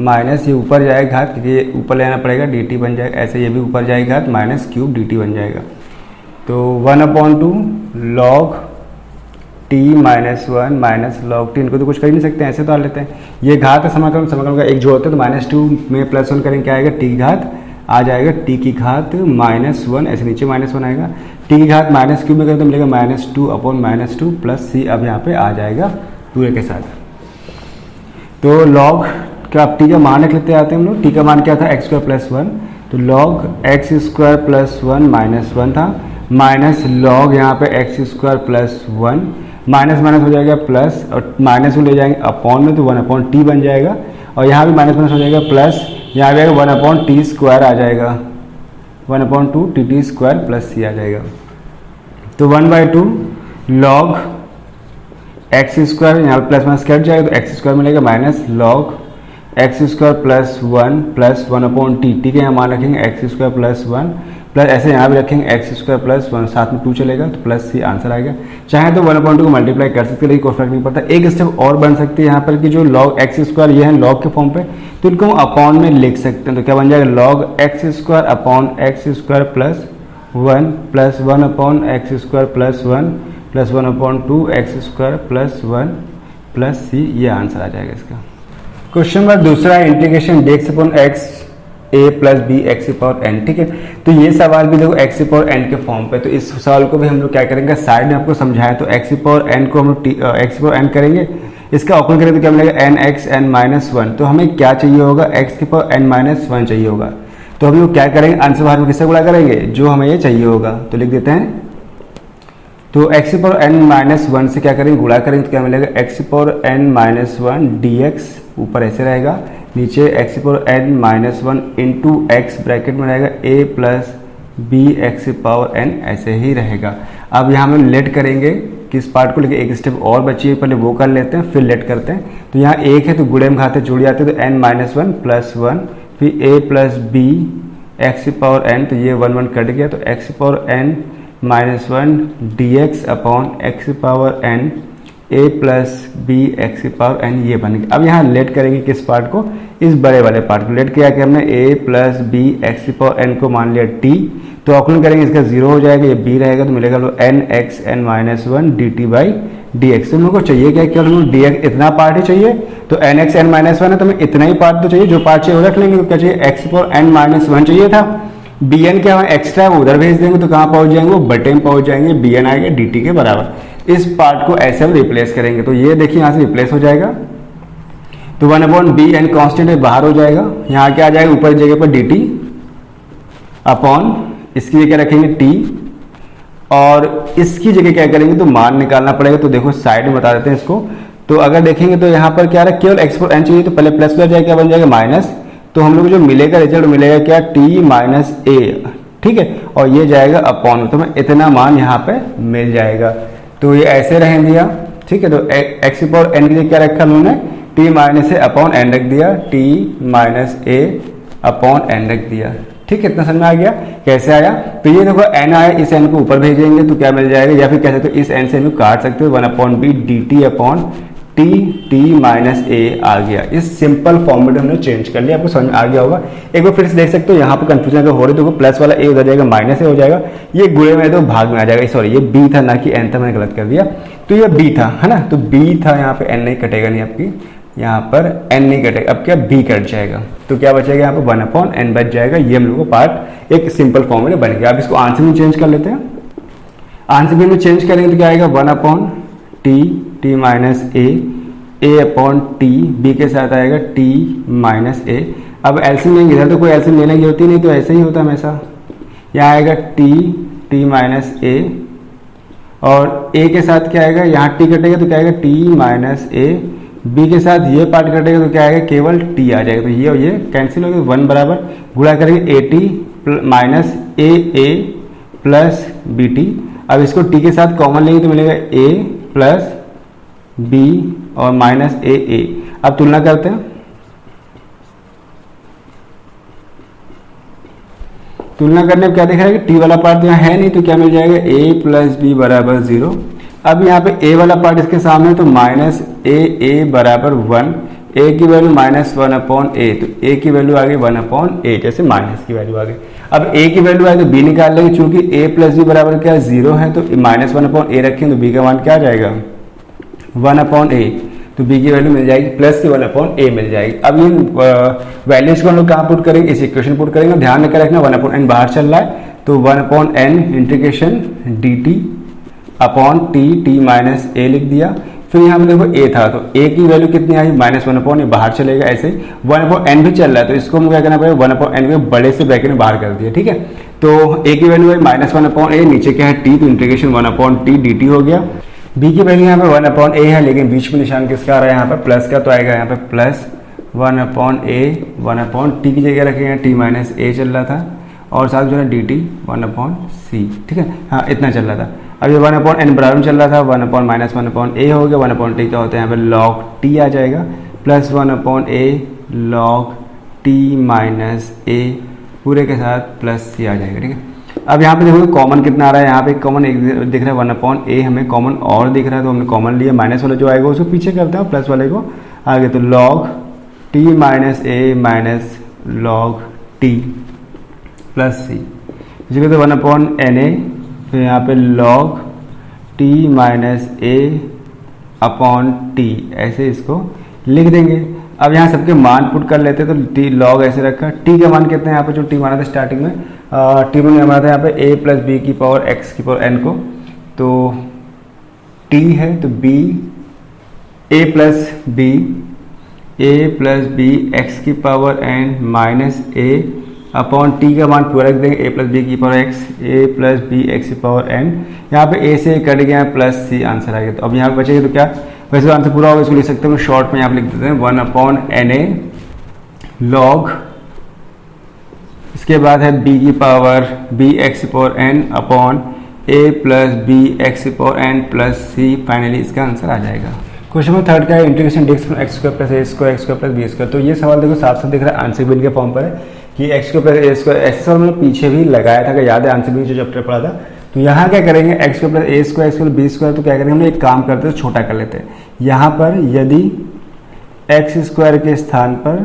माइनस ये ऊपर जाएगा घात, क्योंकि ये ऊपर लेना पड़ेगा, dt बन जाएगा, ऐसे ये भी ऊपर जाएगा घात -3 dt बन जाएगा। तो 1/2 log t -1 log t, इनको तो कुछ कर ही नहीं सकते, ऐसे तो आ लेते हैं। ये घात है समाकलन का एक जो होता है, तो -2 में +1 करेंगे क्या आएगा, t घात आ जाएगा, t की घात -1, ऐसे नीचे -1 आएगा, t की घात -3 में करें तो मिलेगा -2/-2 प्लस c, अब यहाँ पे आ जाएगा पूरे के साथ। तो log का अब t का मान रख लेते आते हैं हम लोग। t का मान क्या था x² + 1, तो log x² + 1 -1 था, माइनस लॉग यहाँ पे x² + 1, माइनस हो जाएगा प्लस, और माइनस को ले जाएंगे अपॉन में, तो 1/t बन जाएगा, और यहाँ भी माइनस हो जाएगा प्लस, यहाँ भी 1/t² आ जाएगा, 1/2 tt² + c आ जाएगा। तो 1/2 log x², यहाँ प्लस माइनस कट जाएगा, तो x² मिलेगा minus log x² + 1 + 1/t, t के यहाँ मान रखेंगे x² + 1 प्लस, ऐसे यहाँ भी रखेंगे x² + 1, साथ में 2 चलेगा, तो प्लस c आंसर आएगा। चाहे तो 1/2 को मल्टीप्लाई कर सकते हैं, लेकिन कोई फर्क नहीं पड़ता। एक स्टेप और बन सकती है यहाँ पर कि जो log x² ये है log के फॉर्म पे, तो इनको हम अपॉन में लिख सकते हैं, तो क्या बन जाएगा log x² + x² + 1 + 1/x² + 1 + 1/2 x² + 1 + c, ये आंसर आ जाएगा इसका। क्वेश्चन नंबर दूसरा, integration dx/x a + b x⁴n। ठीक है, तो ये सवाल भी देखो x⁴n के फॉर्म पे, तो इस सवाल को भी हम लोग क्या करेंगे, साइड में आपको समझाया, तो x⁴n को हम लोग x⁴n करेंगे, इसका ऑपरेशन करेंगे तो क्या मिलेगा nxn-1। तो हमें क्या चाहिए होगा, x⁴n-1 चाहिए होगा। तो हम लोग क्या करेंगे, अंश भाग में किससे गुणा करेंगे, जो हमें ये चाहिए होगा, तो लिख देते हैं। तो x⁴n-1 से क्या करेंगे, गुणा करेंगे, तो क्या मिलेगा x⁴n-1 dx, ऊपर ऐसे रहेगा, नीचे x⁴n-1 इंटू x ब्रैकेट में रहेगा a + b x⁴n, ऐसे ही रहेगा। अब यहाँ हम लेट करेंगे किस पार्ट को, लेके एक स्टेप और बची है, पहले वो कर लेते हैं फिर लेट करते हैं। तो यहाँ एक है तो गुणे में घाते जुड़ जाते हैं, तो n-1 + 1, फिर a + b x⁴n, तो ये 1 कट गया, तो x⁴n-1 dx/x⁴n a + b x⁴n, ये बन गया। अब यहाँ लेट करेंगे किस पार्ट को, इस बड़े वाले पार्ट को। लेट किया कि हमने a + b x⁴n को मान लिया t, तो ऑक्लन करेंगे, इसका 0 हो जाएगा, ये b रहेगा, तो मिलेगा nxn-1 dt/dx। तो हम लोग को चाहिए क्या, केवल हम dx इतना पार्ट ही चाहिए, तो nxn-1 है, तो हमें इतना ही पार्ट तो चाहिए, जो पार्ट चाहिए वो रख लेंगे। तो क्या चाहिए, x⁴n-1 चाहिए था, bn क्या एक्स्ट्रा है वो उधर भेज देंगे, तो कहाँ पहुंच जाएंगे, वो बटे में पहुंच जाएंगे, bn आएगा dt के बराबर। इस पार्ट को ऐसे हम रिप्लेस करेंगे, तो ये देखिए यहाँ से रिप्लेस हो जाएगा, तो 1/bn कांस्टेंट है, बाहर हो जाएगा, यहाँ क्या आ जाएगा, ऊपर जगह पर dt अपॉन, इसकी जगह रखेंगे t, और इसकी जगह क्या करेंगे, तो मान निकालना पड़ेगा। तो देखो साइड में बता देते हैं इसको, तो अगर देखेंगे तो यहाँ पर क्या है, केवल x⁴n चाहिए, तो पहले प्लस कर जाएगा, क्या बन जाएगा माइनस, तो हम लोग जो मिलेगा रिजल्ट मिलेगा क्या, t - a, ठीक है, और ये जाएगा अपॉन, तो हमें इतना मान यहाँ पे मिल जाएगा। तो ये ऐसे रहने दिया, ठीक है, तो x⁴n के लिए क्या रखा हमने, t - a अपॉन n रख दिया, t - a अपॉन n रख दिया। ठीक है, इतना समझ में आ गया, कैसे आया। तो ये देखो n आया, इस n को ऊपर भेजेंगे तो क्या मिल जाएगा, या फिर कह सकते हो इस n से हम काट सकते हो, 1/b dt/t - a आ गया। इस सिंपल फॉर्मेट हमने चेंज कर लिया, आपको समझ में आ गया होगा। एक बार फिर से देख सकते हो, यहाँ पर कंफ्यूजन अगर हो रही है, देखो प्लस वाला a उधर जाएगा, माइनस a हो जाएगा, ये गुणे में तो भाग में आ जाएगा, सॉरी ये b था ना कि n था, मैंने गलत कर दिया। तो ये b था, है ना, तो b था, यहाँ पे n नहीं कटेगा, नहीं आपकी यहाँ पर n नहीं कटेगा, अब क्या b कट जाएगा, तो क्या बचेगा यहाँ पे 1/n बच जाएगा। ये हम लोग को पार्ट एक सिंपल फॉर्मूले बन गया। अब इसको आंसर में चेंज कर लेते हैं। आंसर में चेंज करेंगे तो क्या आएगा 1/t minus a upon T, b के साथ आएगा t माइनस a। अब एलसीएम लेंगे, इधर तो कोई एलसीएम लेने की होती नहीं, तो ऐसे ही होता हमेशा। यहाँ आएगा t माइनस a, और a के साथ क्या आएगा, यहाँ t कटेगा तो क्या आएगा t माइनस a, b के साथ ये पार्ट कटेगा तो क्या आएगा केवल t आ जाएगा, तो ये और ये कैंसिल हो गया, 1 बराबर गुणा करेंगे at minus a plus bt। अब इसको t के साथ कॉमन लेंगे तो मिलेगा a प्लस b और माइनस a। अब तुलना करते हैं, तुलना करने में क्या दिख रहा है कि t वाला पार्ट तो यहाँ है नहीं, तो क्या मिल जाएगा a प्लस बी बराबर 0। अब यहाँ पे a वाला पार्ट इसके सामने, तो माइनस a बराबर 1, a की वैल्यू -1/a, तो a की वैल्यू आ गई 1/a, जैसे माइनस की वैल्यू आ गई। अब a की वैल्यू आए तो b निकाल लेंगे, चूंकि a प्लस बी बराबर क्या 0 है, तो -1/a रखें तो b का मान क्या आ जाएगा 1/a, तो b की वैल्यू मिल जाएगी प्लस की 1/a मिल जाएगी। अब ये वैल्यूज को हम लोग कहाँ पुट करेंगे, इस इक्वेशन पुट करेंगे। ध्यान में क्या रखना, 1/n बाहर चल रहा है, तो 1/n integration dt upon t minus a लिख दिया। फिर यहाँ पे देखो a था, तो a की वैल्यू कितनी आई -1/a, बाहर चलेगा, ऐसे 1/n भी चल रहा है, तो इसको हमको क्या करना पड़ेगा 1/n को बड़े से ब्रैकेट में बाहर कर दिया, ठीक है। तो a की वैल्यू आई -1/a, नीचे क्या है t, तो इंटीग्रेशन 1/t dt हो गया। b की वैल्यू यहाँ पे 1/a है, लेकिन बीच में निशान किसका आ रहा है यहाँ पर प्लस का, तो आएगा यहाँ पे प्लस 1/a 1/t की जगह रखेंगे, t माइनस a चल रहा था, और साथ जो है dt 1/c, ठीक है, हाँ इतना चल रहा था। अब ये 1/n बराबर चल रहा था, 1/-1/a हो गया, 1/t क्या होता है यहाँ पे log t आ जाएगा, plus 1/a log t minus a पूरे के साथ प्लस c आ जाएगा, ठीक है। अब यहाँ पे देखो कॉमन कितना आ रहा है, यहाँ पे कॉमन एक दिख रहा है 1/a, हमें कॉमन और दिख रहा है, तो हमने कॉमन लिया, माइनस वाला जो आएगा उसको पीछे करते हैं, प्लस वाले को आगे, तो log t minus a minus log t plus c, इसी तो 1/na, फिर यहाँ पे log t minus a upon t, ऐसे इसको लिख देंगे। अब यहाँ सबके मान पुट कर लेते हैं, तो t log ऐसे रखा, t का मान कितना है यहाँ पे, जो t माना था स्टार्टिंग में, t में हमारा था यहाँ पे a प्लस बी की पावर x की पावर n को, तो t है तो b a plus b x की power n minus a upon t का मान पूरा रख देंगे, a प्लस बी की power x, a plus B x की पावर n, यहाँ पे a से कट गया प्लस c आंसर आ गया। तो अब यहाँ पे बचेगा तो क्या, वैसे तो आंसर पूरा होगा, इसको लिख सकते हैं शॉर्ट में यहाँ पे लिख देते हैं 1/na log, इसके बाद है b की पावर b एक्स की power n upon a plus B x की power n plus c, finally इसका आंसर आ जाएगा। क्वेश्चन नंबर 3 का है integration dx from x square plus a square x square plus B square. तो ये सवाल देखो साफ साफ दिख रहा है, आंसर बिन के फॉर्म पर है कि x square plus a square, ऐसे सवाल मैंने पीछे भी लगाया था, याद है आंसर बिन जो चैप्टर पढ़ा था। तो यहाँ क्या करेंगे x square plus a square x square b square, तो क्या करेंगे हम एक काम करते हैं, छोटा कर लेते हैं। यहाँ पर यदि x स्क्वायर के स्थान पर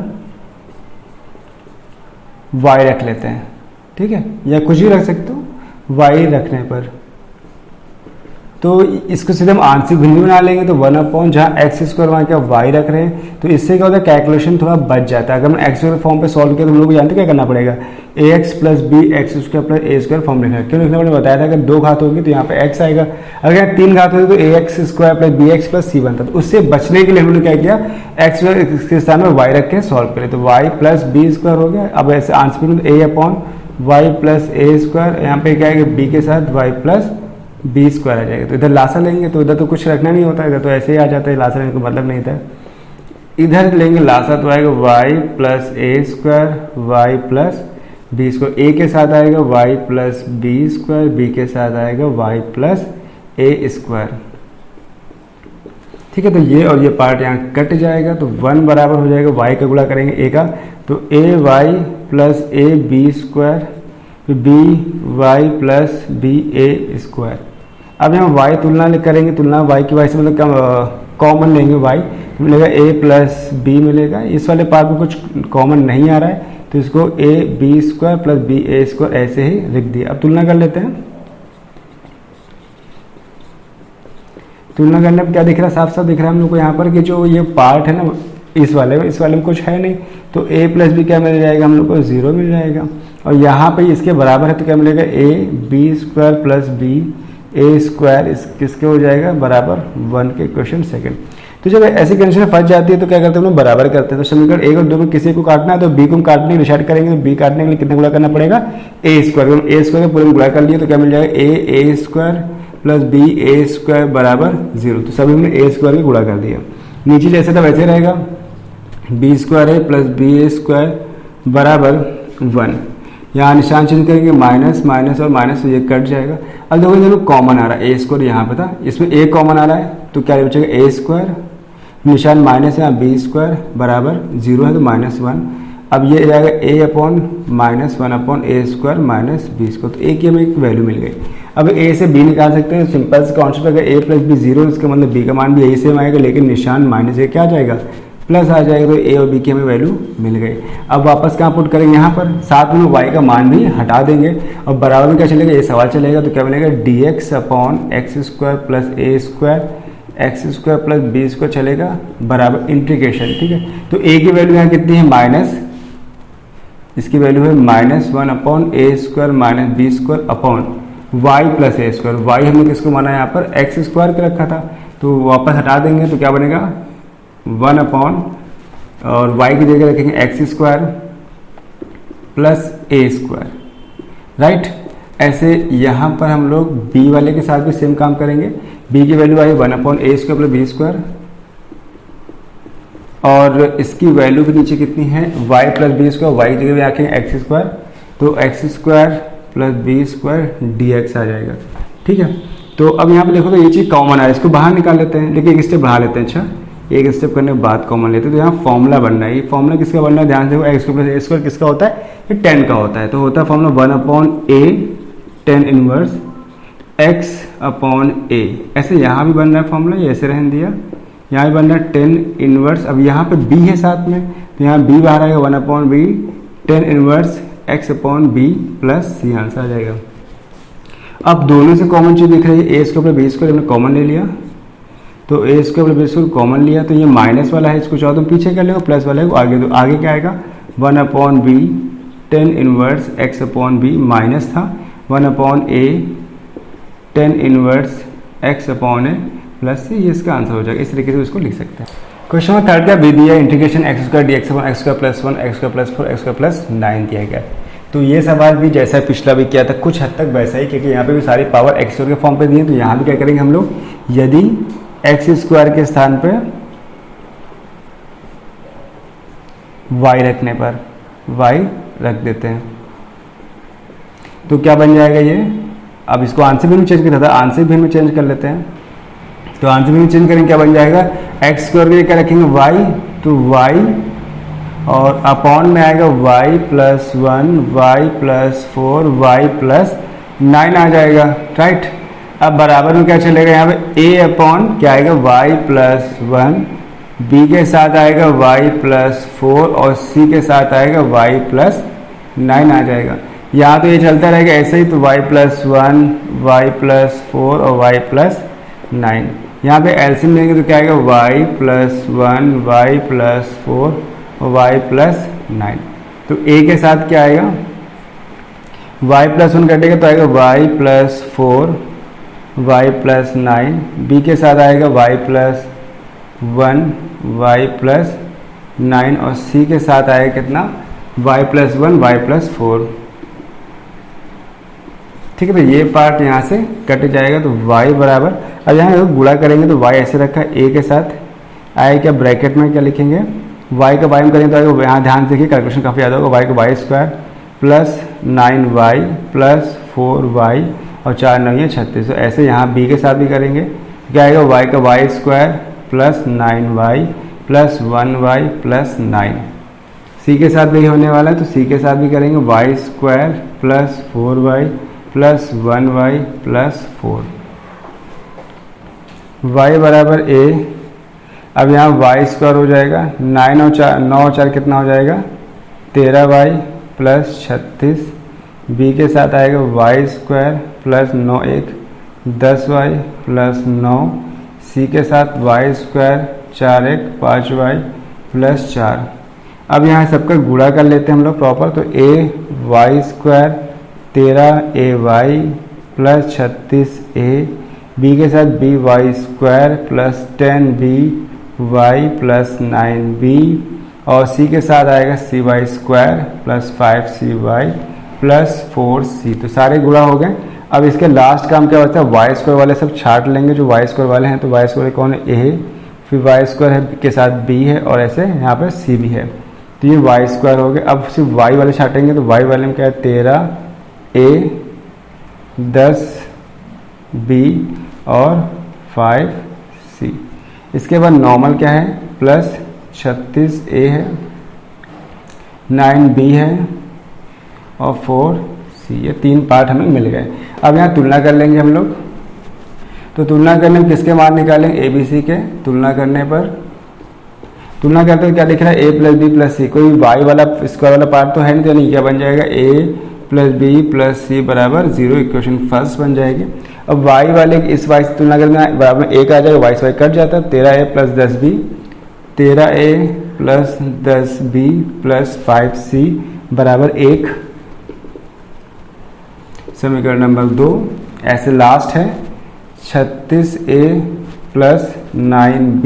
y रख लेते हैं, ठीक है, या कुछ भी रख सकते हो y रखने पर, तो इसको सीधे हम आंशिक भिन्न बना लेंगे, तो 1/, जहाँ एक्स स्क्वायर वहाँ क्या y रख रहे हैं, तो इससे क्या होता है कैलकुलेशन थोड़ा बच जाता है। अगर हम एक्स स्क्वायर फॉर्म पे सॉल्व किया तो हम लोग को जानते क्या करना पड़ेगा, ax plus B x square plus a square form लिखना है। क्यों लिखना पड़ेगा बताया था, अगर 2 घात होगी तो यहाँ पे x आएगा, अगर 3 घात होगी तो ax square plus B x plus c बनता है। तो उससे बचने के लिए हमने क्या किया, एक्स के स्थान में y रख के सॉल्व करें, तो y प्लस बी स्क्वायर हो गया। अब ऐसे आंसर में a upon Y plus A square, यहाँ पे क्या है b के साथ y प्लस बी स्क्वायर आ जाएगा। तो इधर लासा लेंगे, तो इधर तो कुछ रखना नहीं होता, इधर तो ऐसे ही आ जाता है, लासा लेने का मतलब नहीं था। इधर लेंगे लासा तो आएगा y plus A square Y plus B square, A के साथ आएगा y plus B square, B के साथ आएगा y प्लस ए स्क्वायर, ठीक है। तो ये और ये पार्ट यहाँ कट जाएगा, तो 1 बराबर हो जाएगा y का गुणा करेंगे a का, तो a y plus a b square, b y plus b a square. अब यहाँ y तुलना करेंगे, तुलना y की y से मतलब कॉमन लेंगे y, तो मिलेगा a प्लस बी मिलेगा। इस वाले पार्ट में कुछ कॉमन नहीं आ रहा है, तो इसको a b square plus b a square ऐसे ही लिख दिया। अब तुलना कर लेते हैं, तुलना करने पर क्या दिख रहा है, साफ साफ दिख रहा है हम लोग को यहाँ पर कि जो ये पार्ट है ना इस वाले में कुछ है नहीं, तो a प्लस बी क्या मिल जाएगा हम लोग को, 0 मिल जाएगा। और यहाँ पे इसके बराबर है तो क्या मिलेगा, a b square plus b a square इस किसके हो जाएगा, बराबर 1 के इक्वेशन सेकंड। तो जब ऐसी कंडीशन फंस जाती है तो क्या करते हैं हम लोग, बराबर करते हैं। तो समीकरण 1 और 2 में किसी को काटना है तो b को हम काटने के लिए डिसाइड करेंगे, तो b काटने के लिए कितना गुणा करना पड़ेगा, a स्क्वायर। हम a स्क्वायर का पूरे में गुणा कर लिए तो क्या मिल जाएगा, a square plus b a square बराबर 0। तो सभी हमने a स्क्वायर में गुणा कर दिया। नीचे जैसे था वैसे रहेगा, बी स्क्वायर है प्लस बी ए स्क्वायर बराबर 1। यहाँ निशान चेंज करेंगे, माइनस माइनस और माइनस, तो ये कट जाएगा। अब देखो दोनों कॉमन आ रहा है, ए स्क्वायर यहाँ पे था, इसमें ए कॉमन आ रहा है तो क्या बचेगा, ए स्क्वायर, निशान माइनस है, यहाँ बी स्क्वायर बराबर 0 है तो -1। अब ये जाएगा a upon -1 upon A square minus B square, तो a की हमें एक वैल्यू मिल गई। अब a से b निकाल सकते हैं, सिंपल से कॉन्सेप्ट अगर a प्लस बी 0, इसका मतलब b का मान भी यही सेम आएगा, लेकिन निशान माइनस a क्या आ जाएगा, प्लस आ जाएगा। तो a और b की हमें वैल्यू मिल गई। अब वापस कहाँ पुट करेंगे, यहाँ पर साथ में y का मान भी हटा देंगे और बराबर में क्या चलेगा, ये सवाल चलेगा, तो क्या मिलेगा, dx upon x square plus ए square x square plus B square चलेगा बराबर इंटीग्रेशन। ठीक है, तो a की वैल्यू यहाँ कितनी है, माइनस, इसकी वैल्यू है -1 अपॉन ए square minus B square upon Y plus ए स्क्वायर। वाई हमने किसको माना यहाँ पर, एक्स स्क्वायर के रखा था, तो वापस हटा देंगे तो क्या बनेगा, 1 अपॉन और y की जगह रखेंगे एक्स स्क्वायर प्लस ए स्क्वायर, राइट। ऐसे यहाँ पर हम लोग b वाले के साथ भी सेम काम करेंगे। b की वैल्यू आई 1 अपॉन ए स्क्वायर प्लस बी स्क्वायर, और इसकी वैल्यू भी नीचे कितनी है, y plus B square, y की जगह भी रखेंगे एक्स स्क्वायर, तो x square plus B square dx आ जाएगा। ठीक है, तो अब यहाँ पे देखो तो ये चीज़ कॉमन आ रहा है, इसको बाहर निकाल लेते हैं, लेकिन एक स्टेप बढ़ा लेते हैं। अच्छा, एक स्टेप करने के बाद कॉमन लेते हैं, तो यहाँ फॉर्मूला बनना है। ये फॉर्मूला किसका बनना है, ध्यान से देखो, एक्स प्लस ए स्क्वायर किसका होता है, ये 10 का होता है, तो होता है formula 1 upon a 10 inverse x upon ए। ऐसे यहाँ भी बन रहा है फॉर्मूला, ये ऐसे रहने दिया, यहाँ भी बन रहा है 10 इनवर्स। अब यहाँ पे b है साथ में, तो यहाँ b बाहर आएगा 1 upon B 10 inverse x upon B plus C, answer आ जाएगा। अब दोनों से कॉमन चीज दिख रही है, A square plus B square हमने कॉमन ले लिया, तो A square plus B square common लिया, तो ये माइनस वाला है, इसको चाहो तो पीछे कर लो, प्लस वाला है आगे, तो आगे क्या आएगा, 1 upon B 10 inverse x upon b, minus था 1 upon a 10 inverse x upon a plus c, ये इसका आंसर हो जाएगा। इस तरीके से इसको लिख सकते हैं। क्वेश्चन नंबर 3 का बी दिया, integration x square D x upon x square plus 1 x square plus 4 x square plus 9 दिया गया। तो ये सवाल भी जैसा पिछला भी किया था कुछ हद तक वैसा ही, क्योंकि यहाँ पे भी सारी पावर एक्स स्क्वायर के फॉर्म पे दिए, तो यहाँ भी क्या करेंगे हम लोग, यदि एक्स स्क्वायर के स्थान पे वाई रखने पर वाई रख देते हैं तो क्या बन जाएगा ये। अब इसको आंसर भी में चेंज किया था, आंसर भी में चेंज कर लेते हैं, तो आंसर भी में चेंज करेंगे, क्या बन जाएगा, एक्स स्क्वायर के लिए क्या रखेंगे वाई, तो वाई और अपॉन में आएगा y plus 1 y plus 4 y plus 9 आ जाएगा, राइट। अब बराबर में क्या चलेगा, यहाँ पे a अपॉन क्या आएगा y प्लस 1, b के साथ आएगा y प्लस 4 और c के साथ आएगा y प्लस 9 आ जाएगा। यहाँ तो ये चलता रहेगा ऐसे ही, तो y प्लस 1 वाई प्लस 4 और y प्लस 9। यहाँ पे एलसीएम लेंगे तो क्या आएगा, y plus 1 y plus 4 y plus 9। तो a के साथ क्या आएगा, y प्लस 1 कटेगा तो आएगा y plus 4 y plus 9, b के साथ आएगा y प्लस 1 y प्लस 9 और c के साथ आएगा कितना, y प्लस 1 y प्लस 4। ठीक है, तो ये पार्ट यहाँ से कट जाएगा, तो y बराबर, अब यहाँ गुणा करेंगे तो y ऐसे रखा है a के साथ, आए क्या ब्रैकेट में क्या लिखेंगे, y का y में करेंगे तो आएगा, यहाँ ध्यान से देखिए कैलकुलेशन काफ़ी ज़्यादा होगा, y का y square plus 9y plus 4y और 4 9 36। तो ऐसे यहाँ b के साथ भी करेंगे, क्या आएगा, y का y square plus 9y plus 1y plus 9। c के साथ भी होने वाला है, तो c के साथ भी करेंगे y square plus 4y plus 1y plus 4, y बराबर a। अब यहाँ y स्क्वायर हो जाएगा, 9 और 4 कितना हो जाएगा, 13y प्लस 36, b के साथ आएगा y square plus 9 1 10y plus 9, सी के साथ Y square 4x 5y plus 4। अब यहाँ सबका गुणा कर लेते हैं हम लोग प्रॉपर। तो A Y square 13ay plus 36a, B के साथ B Y square plus 10by plus 9b, और सी के साथ आएगा C Y square plus 5cy plus 4c। तो सारे गुणा हो गए। अब इसके लास्ट काम क्या होता है, वाई स्क्वायर वाले सब छाट लेंगे जो वाई स्क्वायर वाले हैं। तो वाई स्क्वायर कौन है, ए, फिर वाई स्क्वायर है के साथ बी है, और ऐसे यहाँ पर सी भी है। तो ये वाई स्क्वायर हो गया। अब सिर्फ वाई वाले छाटेंगे। तो वाई वाले में क्या है, 13a 10b और 5c। इसके बाद नॉर्मल क्या है, प्लस 36a है, 9b है और 4c। ये 3 पार्ट हमें मिल गए। अब यहाँ तुलना कर लेंगे हम लोग। तो तुलना करने में किसके मान निकालेंगे, ए बी सी के। तुलना करने पर तुलना करते हुए क्या लिख रहा है, ए प्लस बी प्लस सी। कोई वाई वाला स्क्वायर वाला पार्ट तो है नहीं, तो नहीं क्या बन जाएगा, ए प्लस बी प्लस सी बराबर 0। इक्वेशन फर्स्ट बन जाएगी। अब वाई वाले इस वाई से तुलना करने बराबर 1 आ जाएगा, वाई से वाई कट जाता है। 13a plus 10b 13a plus 10b plus 5c बराबर 1। समीकरण नंबर 2। ऐसे लास्ट है 36a plus 9b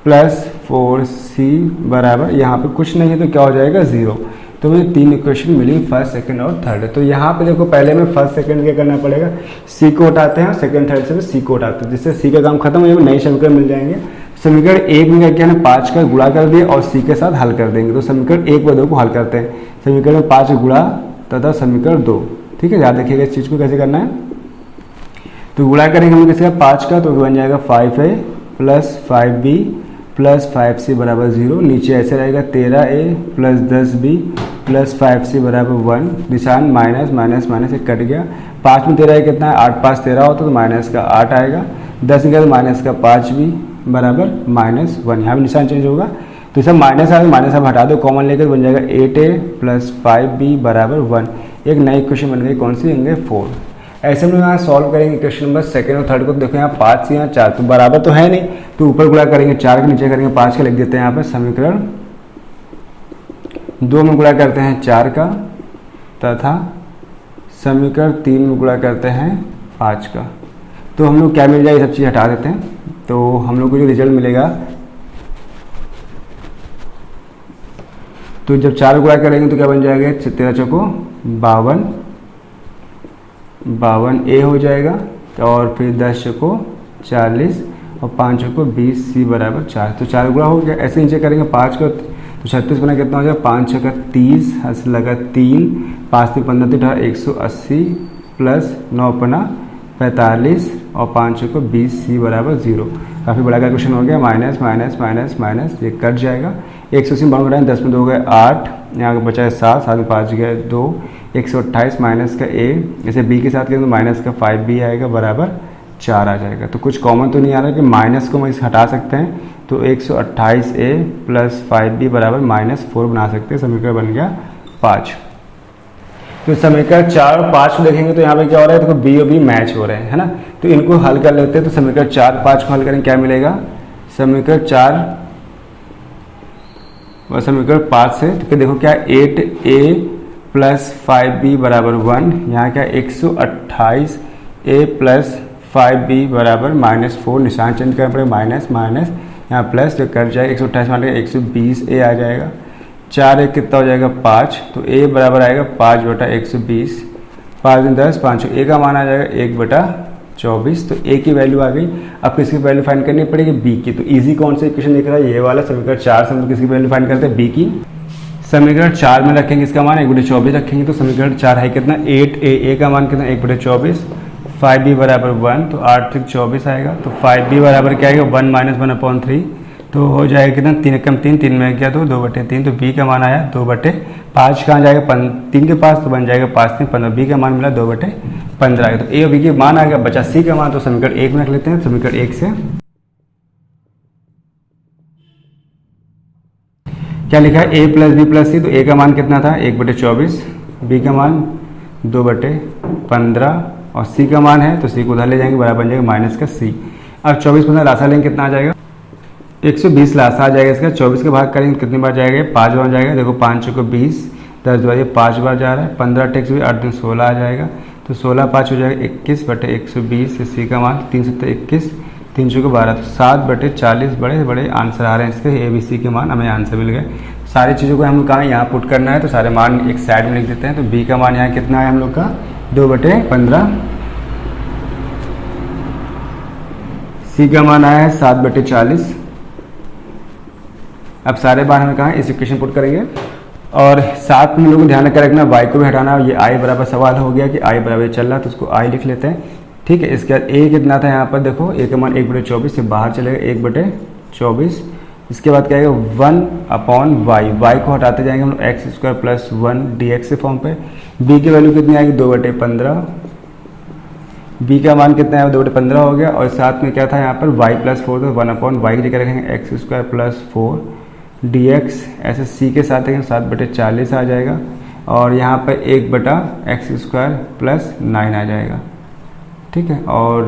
plus 4c बराबर, यहाँ पे कुछ नहीं है तो क्या हो जाएगा 0। तो मुझे 3 इक्वेशन मिली, फर्स्ट सेकंड और थर्ड। तो यहाँ पे देखो पहले में फर्स्ट सेकंड क्या करना पड़ेगा, सी को उठाते हैं, सेकंड थर्ड से सी को उठाते हैं, जिससे सी का काम खत्म हो जाएगा, नए समीकरण मिल जाएंगे। समीकरण 1 में क्या है, 5 का गुणा कर दिया और सी के साथ हल कर देंगे। तो समीकरण 1 व 2 को हल करते हैं। समीकरण में 5 गुणा तथा समीकरण 2। ठीक है, याद रखिएगा इस चीज़ को कैसे करना है। तो गुणा करेंगे हम किसका, 5 का, तो बन जाएगा 5a plus 5b plus 5c बराबर 0। नीचे ऐसे रहेगा 13a plus 10b plus 5c बराबर 1। निशान माइनस माइनस माइनस एक कट गया। 5 में 13 कितना है, 8 5 13 होता तो माइनस का 8 आएगा। 10 निकला तो माइनस का 5b बराबर -1। यहाँ भी निशान चेंज होगा। तो सब माइनस आ माइनस आप हटा दो, कॉमन लेकर बन जाएगा 8a प्लस 5b बराबर 1। एक नई इक्वेशन बन गई, कौन सी होंगे, 4। ऐसे में यहाँ सॉल्व करेंगे क्वेश्चन नंबर सेकंड और थर्ड को। देखो यहाँ 5 से यहाँ 4 तो बराबर तो है नहीं, तो ऊपर गुणा करेंगे 4 के, नीचे करेंगे 5 का, लिख देते हैं यहाँ पर। समीकरण 2 में गुणा करते हैं 4 का तथा समीकरण 3 में गुणा करते हैं 5 का। तो हम लोग क्या मिल जाए, ये सब चीज़ हटा देते हैं। तो हम लोग को जो रिजल्ट मिलेगा, तो जब 4 गुणा करेंगे तो क्या बन जाएगा, 13 चौको 52a हो जाएगा, और फिर 10 चौको 40 और 5 चौको 20c बराबर 4। तो 4 गुणा हो गया। ऐसे नीचे करेंगे 5 को, तो 36 बना कितना हो जाएगा, 5 छक्का 30, हंस लगा 3, 5 से 15 180 प्लस 9 पना 45 और 5 चौको 20c बराबर 0। काफ़ी बड़ा कैलकुलेशन हो गया। माइनस माइनस माइनस माइनस ये कट जाएगा। 180 बाउंड घटाएं, 10 में 2 गए 8, यहाँ बचा है 7, 7 में 5 गए 2, 128 माइनस का a, जैसे b के साथ करें तो माइनस का 5b आएगा बराबर 4 आ जाएगा। तो कुछ कॉमन तो नहीं आ रहा कि माइनस को हम इस हटा सकते हैं। तो 128a प्लस 5b बराबर -4 बना सकते हैं। समीकरण बन गया 5। तो समीकरण 4 और 5 को देखेंगे तो यहाँ पे क्या हो रहा है, देखो बी और बी मैच हो रहे हैं, है ना। तो इनको हल कर लेते हैं। तो समीकरण 4 5 को हल करें, क्या मिलेगा, समीकरण 4 और समीकरण 5 से तो देखो क्या 8a प्लस 5b बराबर 1। यहाँ क्या 128a प्लस 5b बराबर -4। निशान चेंज करना पड़ेगा, माइनस माइनस यहाँ प्लस, जो कट जाएगा 128 मानेगा 120a आ जाएगा। 4 एक कितना हो जाएगा 5, तो a बराबर आएगा 5/120। 5 में 10, 5 a का मान आ जाएगा 1/24। तो a की वैल्यू आ गई। अब किसकी वैल्यू फाइंड करनी पड़ेगी, b की। तो इजी कौन सा इक्वेशन दिख रहा है, ये वाला। समीकरण 4 से हम किसकी वैल्यू फाइंड करते हैं, b की। समीकरण 4 में रखेंगे इसका मान 1/24 रखेंगे। तो समीकरण 4 है कितना, 8a का मान कितना 1/24, 5b बराबर 1, तो 8 तक 24 आएगा। तो 5b बराबर क्या आएगा, 1 - 1/3, तो हो जाएगा कितना, 3 एकम 3, 3 में क्या तो 2/3। तो b का मान आया 2/5। कहाँ जाएगा, 3 के पास, तो बन जाएगा 5 3 15। b का मान मिला 2/15 आएगा। तो a और b के मान आ गया, बचा c का मान। तो समीकरण 1 में रख लेते हैं। समीकरण 1 से क्या लिखा है, a प्लस बी प्लस सी। तो a का मान कितना था 1/24, b का मान 2/15 और c का मान है तो c को उधर ले जाएंगे, बराबर बन जाएगा माइनस का c। अब 24 15 लासा लेंगे, कितना आ जाएगा 120 लासा आ जाएगा इसका। 24 के भाग करेंगे कितनी बार जाएगा, 5 बार जाएगा। देखो 5 को 20, 10 बार ये 5 बार जा रहा है। 15 टेक्स भी 8 दिन 16 आ जाएगा, तो 16 5 हो जाएगा 21 बटे 120। सी का मान 3 7 21, 3 को 12, तो 7 बटे 40 बड़े बड़े आंसर आ रहे हैं इसके। ए बी सी के मान हमें आंसर मिल गए। सारी चीज़ों को हम लोग कहाँ यहाँ पुट करना है, तो सारे मान एक साइड में लिख देते हैं। तो बी का मान यहाँ कितना है हम लोग का 2 बटे 15। सी का मान आया है 7 बटे 40। अब सारे बार हमें कहाँ इस इक्वेशन पुट करेंगे। और साथ में लोगों को ध्यान रखना y को भी हटाना। ये i बराबर सवाल हो गया कि i बराबर चल रहा है, तो उसको i लिख लेते हैं, ठीक है। इसके बाद a कितना था यहाँ पर, देखो a का मान 1 बटे 24 से बाहर चलेगा, 1 बटे 24। इसके बाद क्या आएगा 1/y, y को हटाते जाएंगे हम लोग x² प्लस 1 dx के फॉर्म पे। b की वैल्यू कितनी आएगी 2 बटे 15। b का मान कितना है 2 बटे 15 हो गया। और साथ में क्या था यहाँ पर y प्लस 4, तो 1/y की जगह रखेंगे x² प्लस 4 dx। ऐसे c के साथ 7 बटे 40 आ जाएगा। और यहाँ पर 1 बटा x² प्लस 9 आ जाएगा, ठीक है। और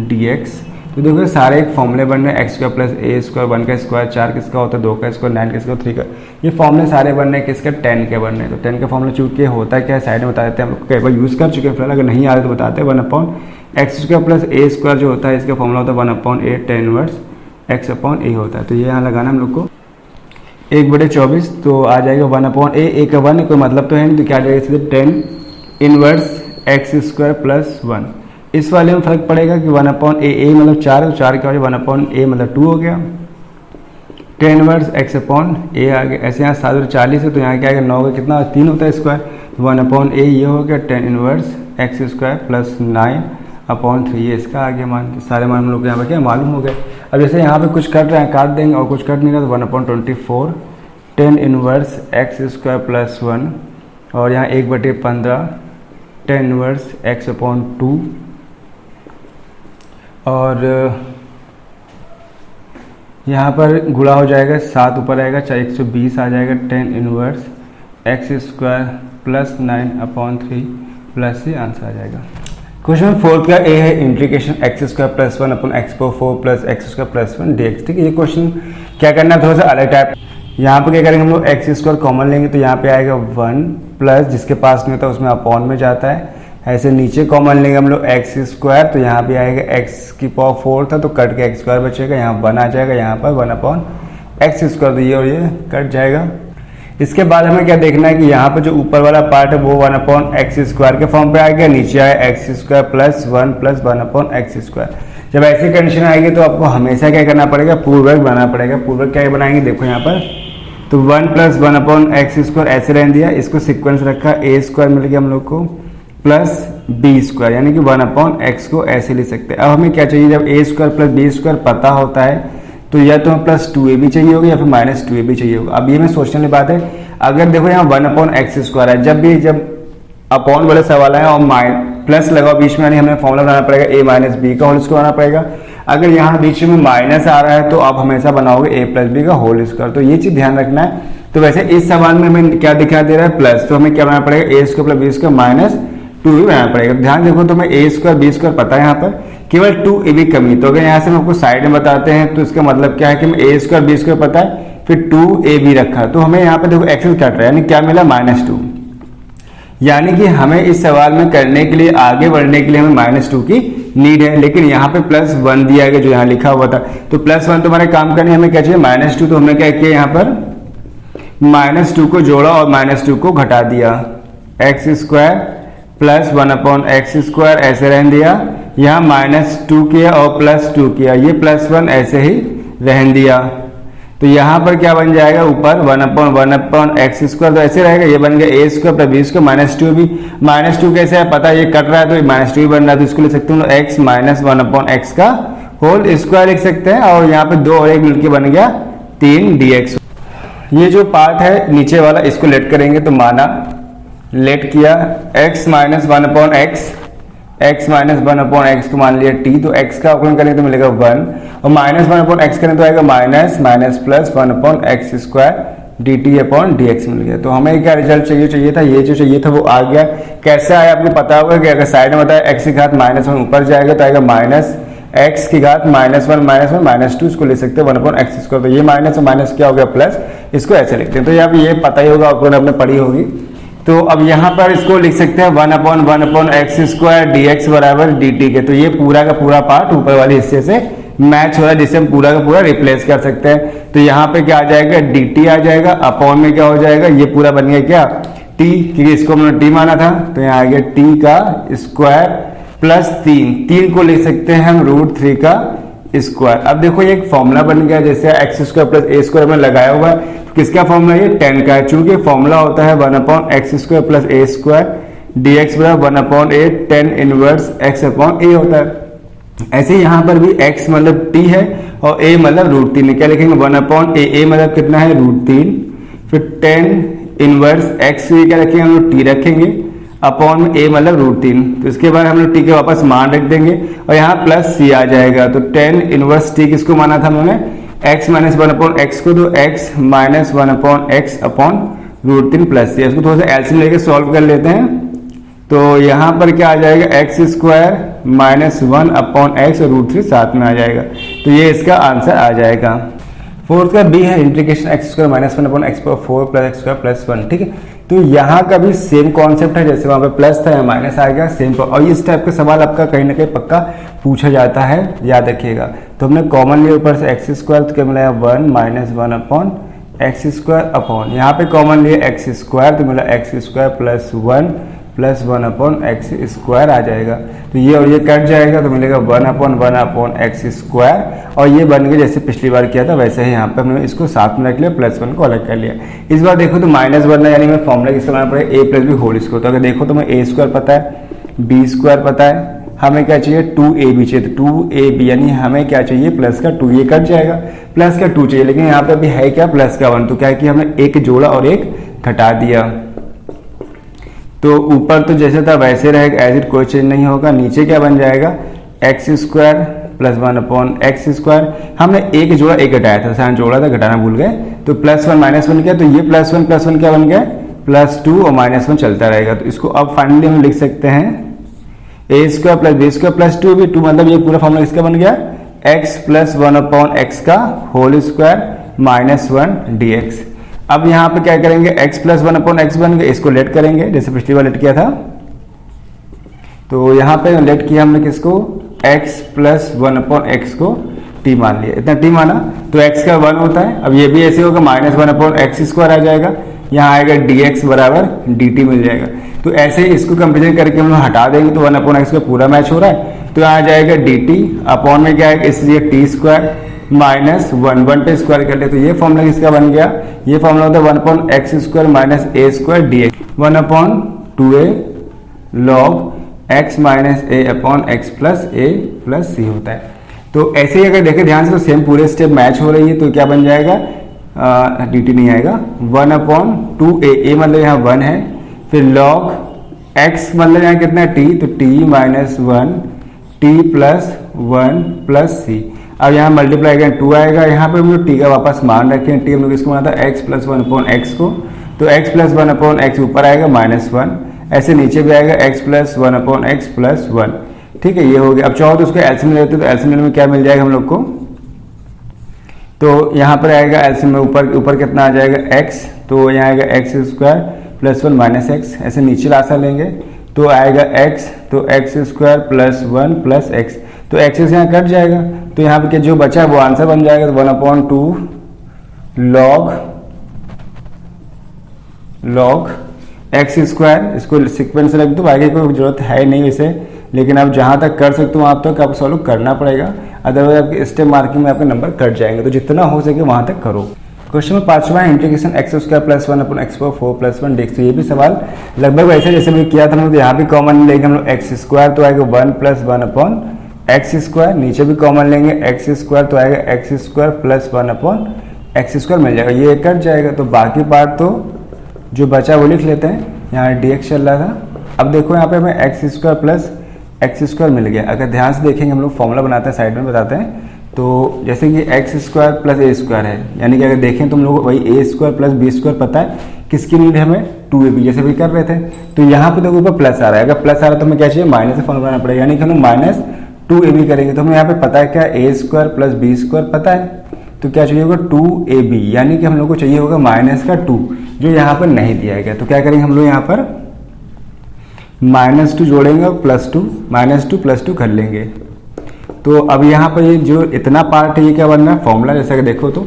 dx, तो देखो सारे एक फॉर्मूले बन रहे हैं, x² प्लस a² 1 का स्क्वायर 4 किसका होता है 2 का स्क्वायर 9 का स्क्वायर 3 का। ये फॉर्मूले सारे बन रहे हैं किसके 10 के बन रहे हैं। तो 10 का फॉर्मूला चूंकि होता है क्या साइड में बता देते हैं, हम लोग कई बार यूज़ कर चुके हैं, फिलहाल अगर नहीं आ रहे तो बताते हैं। 1/x² प्लस a² जो होता है इसका फॉर्मूला होता है 1/a tan इनवर्स x/a होता है। तो ये यहाँ लगाना हम लोग को 1 बटे 24, तो आ जाएगा 1/a। a का 1 कोई मतलब तो है नहीं, तो क्या आ जाएगा सीधे tan इनवर्स x² प्लस 1। इस वाले में फर्क पड़ेगा कि 1/a मतलब 4 है, तो 4 क्या हो जाएगा 1/a मतलब 2 हो गया। tan इनवर्स x/a आ गया। ऐसे यहाँ 7 बटे 40 है, तो यहाँ क्या आएगा 9 का कितना 3 होता है स्क्वायर, 1/a ये हो गया tan इनवर्स x² प्लस 9/3, ये इसका आ गया मान। सारे मान हम लोग यहाँ पे क्या मालूम हो गए। अब जैसे यहाँ पे कुछ कट रहे हैं काट देंगे, और कुछ कट नहीं रहा तो 1/24 tan इनवर्स x² प्लस 1, और यहाँ 1 बटे 15 tan इनवर्स x/2। और यहाँ पर गुणा हो जाएगा, 7 ऊपर आएगा, चाहे 120 आ जाएगा tan inverse x² plus 9/3 plus ये आंसर आ जाएगा। क्वेश्चन 4 का ए है integration x² plus 1/x/4 plus x² plus 1 dx, ठीक है। ये क्वेश्चन क्या करना है थोड़ा सा अलग टाइप। यहाँ पे क्या करेंगे हम लोग x² कॉमन लेंगे, तो यहाँ पे आएगा 1 प्लस जिसके पास नहीं होता उसमें अपॉन में जाता है। ऐसे नीचे कॉमन लेंगे हम लोग x², तो यहाँ पे आएगा x⁴ था तो कट के x² बचेगा, यहाँ 1 आ जाएगा, यहाँ पर 1/x², तो ये और ये कट जाएगा। इसके बाद हमें क्या देखना है कि यहाँ पे जो ऊपर वाला पार्ट है वो 1/x² के फॉर्म पे आ गया, नीचे आया x² प्लस 1 प्लस 1/x²। जब ऐसी कंडीशन आएगी तो आपको हमेशा क्या करना पड़ेगा, पूर्वक बनाना पड़ेगा। पूर्वक क्या बनाएंगे देखो यहाँ पर, तो 1 प्लस 1/x² ऐसे रहने दिया, इसको सिक्वेंस रखा, a² मिल गया हम लोग को प्लस b², यानी कि 1/x को ऐसे लिख सकते हैं। अब हमें क्या चाहिए, जब a² प्लस b² पता होता है तो या तो हमें प्लस 2ab चाहिए होगा या फिर माइनस 2ab चाहिए होगा। अब ये में सोचने वाली बात है, अगर देखो यहाँ 1/x² है, जब अपॉन वाले सवाल है और प्लस लगाओ बीच में, यानी हमें फॉर्मूला बनाना पड़ेगा a माइनस b का होल स्क्वायर बनाना पड़ेगा। अगर यहाँ बीच में माइनस आ रहा है तो आप हमेशा बनाओगे a प्लस b का होल स्क्वायर, तो ये चीज ध्यान रखना है। तो वैसे इस सवाल में हमें क्या दिखाई दे रहा है प्लस, तो हमें क्या बनाना पड़ेगा a² plus b² minus 2ab बनाना पड़ेगा। ध्यान देखो तो हमें a² b² पता है, यहाँ पर केवल 2ab कमी। तो अगर यहाँ से हम आपको साइड में बताते हैं तो इसका मतलब क्या है कि हमें a² b² पता है, फिर 2ab रखा, तो हमें यहाँ पे देखो एक्सेस कट रहा है, यानी क्या मिला -2। यानी कि हमें इस सवाल में करने के लिए, आगे बढ़ने के लिए हमें -2 की नीड है। लेकिन यहाँ पे +1 दिया गया जो यहाँ लिखा हुआ था, तो +1 तो हमारे काम करने हमें क्या चाहिए -2, तो हमने क्या किया यहाँ पर -2 को जोड़ा और -2 को घटा दिया, x² प्लस 1/x² ऐसे रहने दिया, यहाँ -2 किया और +2 किया, ये +1 ऐसे ही रहने दिया। तो यहाँ पर क्या बन जाएगा, ऊपर 1/x², तो ऐसे रहेगा, ये बन गया a² प्लस b² -2b। -2 कैसे है पता है, ये कट रहा है तो -2 बन रहा है, तो इसको लिख सकते हैं x माइनस 1/x का होल स्क्वायर लिख सकते हैं। और यहाँ पे 2 और 1 मिलकर बन गया 3 dx। ये जो पार्ट है नीचे वाला इसको लेट करेंगे, तो माना लेट किया x minus 1/x, x minus 1/x को मान लिया t, तो x का अवकलन करेंगे तो मिलेगा 1, और -1/x करें तो आएगा minus plus 1/x² D T upon D X मिल गया। तो हमें क्या रिजल्ट चाहिए था, ये जो चाहिए था वो आ गया। कैसे आया आपको पता होगा कि अगर साइड में बताया एक्स की घात -1 ऊपर जाएगा तो आएगा माइनस एक्स की घात -1 -2, इसको ले सकते हैं 1/x²। तो ये माइनस और माइनस क्या हो गया प्लस, इसको ऐसे लिखते हैं। तो यहाँ ये पता ही होगा आपको, आपने पढ़ी होगी। तो अब यहाँ पर इसको लिख सकते हैं 1/1/x² dx बराबर dt के। तो ये पूरा का पूरा पार्ट ऊपर वाले हिस्से से मैच हो रहा है, जिसे हम पूरा का पूरा रिप्लेस कर सकते हैं। तो यहाँ पे क्या आ जाएगा, dt आ जाएगा, अपॉन में क्या हो जाएगा, ये पूरा बन गया क्या t, क्योंकि इसको हमने t माना था। तो यहाँ आ गया t का स्क्वायर प्लस 3 को लिख सकते हैं हम √3 का स्क्वायर। अब देखो ये एक फॉर्मूला बन गया, जैसे x² प्लस a² हमने लगाया हुआ है। किसका फॉर्मूला, ये 10 का है। चूंकि फॉर्मूला होता है 1/x² प्लस a² dx बराबर 1/8 10 इनवर्स x अपॉन a होता है। ऐसे यहाँ पर भी x मतलब t है और a मतलब √3। क्या लिखेंगे 1/a, a मतलब कितना है √3, फिर 10 इनवर्स x क्या रखेंगे हम लोग t रखेंगे, अपॉन में a मतलब √3। तो इसके बाद हम लोग t के वापस मान रख देंगे और यहाँ प्लस c आ जाएगा। तो 10 इनवर्स t किसको माना था हमने, x माइनस 1/x को, तो x minus 1/x upon √3 plus c। इसको थोड़ा सा एलसीएम लेके सॉल्व कर लेते हैं। तो यहाँ पर क्या आ जाएगा x² -1/x और √3 साथ में आ जाएगा। तो ये इसका आंसर आ जाएगा। फोर्थ का बी है integration x² -1/x⁴ plus x² plus 1। ठीक है, तो यहाँ का भी सेम कॉन्सेप्ट है, जैसे वहाँ पे प्लस था या माइनस आ गया सेम। और इस टाइप का सवाल आपका कहीं ना कहीं पक्का पूछा जाता है, याद रखिएगा। तो हमने कॉमन लिया ऊपर से x² तो क्या मिला 1 -1/x² अपॉन, यहाँ पे कॉमन लिया x², तो मिला x² प्लस 1 प्लस 1/x² आ जाएगा। तो ये और ये कट जाएगा तो मिलेगा 1/1/x²। और ये बन गया जैसे पिछली बार किया था वैसे ही यहाँ पे हमने इसको साथ में रख लिया, प्लस 1 को अलग कर लिया। इस बार देखो तो माइनस बनना, यानी मैं फॉर्मूला किसका बनाना पड़ेगा, a plus b whole square. तो अगर देखो तो मैं a² पता है, b² पता है, हमें क्या चाहिए 2ab चाहिए। तो 2ab यानी हमें क्या चाहिए प्लस का 2, ये कट जाएगा, प्लस का 2 चाहिए। लेकिन यहाँ पे अभी है क्या प्लस का 1, तो क्या है कि हमने एक जोड़ा और एक घटा दिया। तो ऊपर तो जैसे था वैसे रहेगा, एज इट कोई चेंज नहीं होगा। नीचे क्या बन जाएगा x² प्लस 1/x²। हमने एक जोड़ा एक घटाया था, साथ जोड़ा था घटाना भूल गए, तो प्लस 1 माइनस 1 किया, तो ये प्लस 1 क्या बन गया +2 और -1 चलता रहेगा। तो इसको अब फाइनली हम लिख सकते हैं a² प्लस b² प्लस 2 भी 2, मतलब ये पूरा फॉर्मूला इसका बन गया x प्लस 1/x का होल स्क्वायर -1 dx। अब यहाँ पे क्या करेंगे x प्लस 1/x बन गया, इसको लेट करेंगे जैसे पिछली बार लेट किया था। तो यहाँ पे लेट किया हमने किसको x प्लस 1/x को t मान लिया, इतना t माना तो x का 1 होता है। अब ये भी ऐसे होगा -1/x² आ जाएगा, यहाँ आएगा dx बराबर dt मिल जाएगा। तो ऐसे ही इसको कंपेरिजन करके हम लोग हटा देंगे तो 1/x का पूरा मैच हो रहा है। तो यहाँ आ जाएगा dt अपॉन में क्या है इसलिए t² -1 पे स्क्वायर कर ले। तो ये फॉर्मूला किसका बन गया, ये फॉर्मूला होता है 1/x² - a² dx 1/2a log x - a upon x plus a plus c होता है। तो ऐसे ही अगर देखें ध्यान से तो सेम पूरे स्टेप मैच हो रही है। तो क्या बन जाएगा dt नहीं आएगा 1/2a, a मतलब यहाँ 1 है, फिर log x मतलब यहाँ कितना t, तो t -1 t plus 1 plus c। अब यहाँ मल्टीप्लाई करें 2 आएगा, यहाँ पे हम लोग t का वापस मान रखें, t हम लोग इसको माना था x प्लस 1/x को, तो x प्लस 1/x ऊपर आएगा -1, ऐसे नीचे भी आएगा x प्लस 1/x प्लस 1। ठीक है, ये हो गया। अब चाहो तो उसको एलसीएम लेते तो एलसीएम में क्या मिल जाएगा हम लोग को, तो यहाँ पर आएगा एलसीएम में ऊपर कितना आ जाएगा x, तो यहाँ आएगा x² प्लस 1 -x, ऐसे नीचे लासा लेंगे तो आएगा x, तो x² प्लस 1 प्लस x, तो x से यहाँ कट जाएगा। तो यहाँ पे जो बचा वो आंसर बन जाएगा, तो 1/2 log x²। इसको सीक्वेंस रख दो, आगे कोई जरूरत है नहीं वैसे, लेकिन आप जहाँ तक कर सकते हो वहाँ तक आपको सॉल्व करना पड़ेगा, अदरवाइज आपके स्टेप मार्किंग में आपके नंबर कट जाएंगे। तो जितना हो सके वहाँ तक करो। क्वेश्चन नंबर 5वां है integration x² plus 1/x⁴ plus 1 dx। तो ये भी सवाल लगभग वैसे जैसे मैंने किया था, तो यहाँ भी कॉमन लेंगे हम लोग x² तो आएगा 1 प्लस 1/x², नीचे भी कॉमन लेंगे x² तो आएगा x² प्लस 1/x² मिल जाएगा, ये कट जाएगा। तो बाकी पार्ट तो जो बचा वो लिख लेते हैं, यहाँ dx चल रहा था। अब देखो यहाँ पे हमें x² प्लस x² मिल गया। अगर ध्यान से देखेंगे हम लोग फॉर्मूला बनाते हैं, साइड में बताते हैं, तो जैसे कि एक्स स्क्वायर प्लस ए स्क्वायर है, यानी कि अगर देखें तुम लोग वही ए स्क्वायर प्लस बी स्क्वायर पता है, किसकी नीड है हमें 2ab, जैसे भी कर रहे थे। तो यहाँ पे देखो ऊपर प्लस आ रहा है, अगर प्लस आ रहा है तो हमें क्या चाहिए माइनस से फॉर्म बनाना पड़ेगा, यानी कि हम माइनस 2ab करेंगे। तो हमें यहाँ पे पता है क्या ए स्क्वायर प्लस बी स्क्वायर पता है, तो क्या चाहिए होगा 2ab, यानी कि हम लोग को चाहिए होगा माइनस का 2 जो यहाँ पर नहीं दिया गया। तो क्या करेंगे हम लोग यहाँ पर -2 जोड़ेंगे और +2 -2 +2 कर लेंगे। तो अब यहाँ पर ये जो इतना पार्ट है ये क्या बन रहा है फॉर्मूला, जैसा कि देखो तो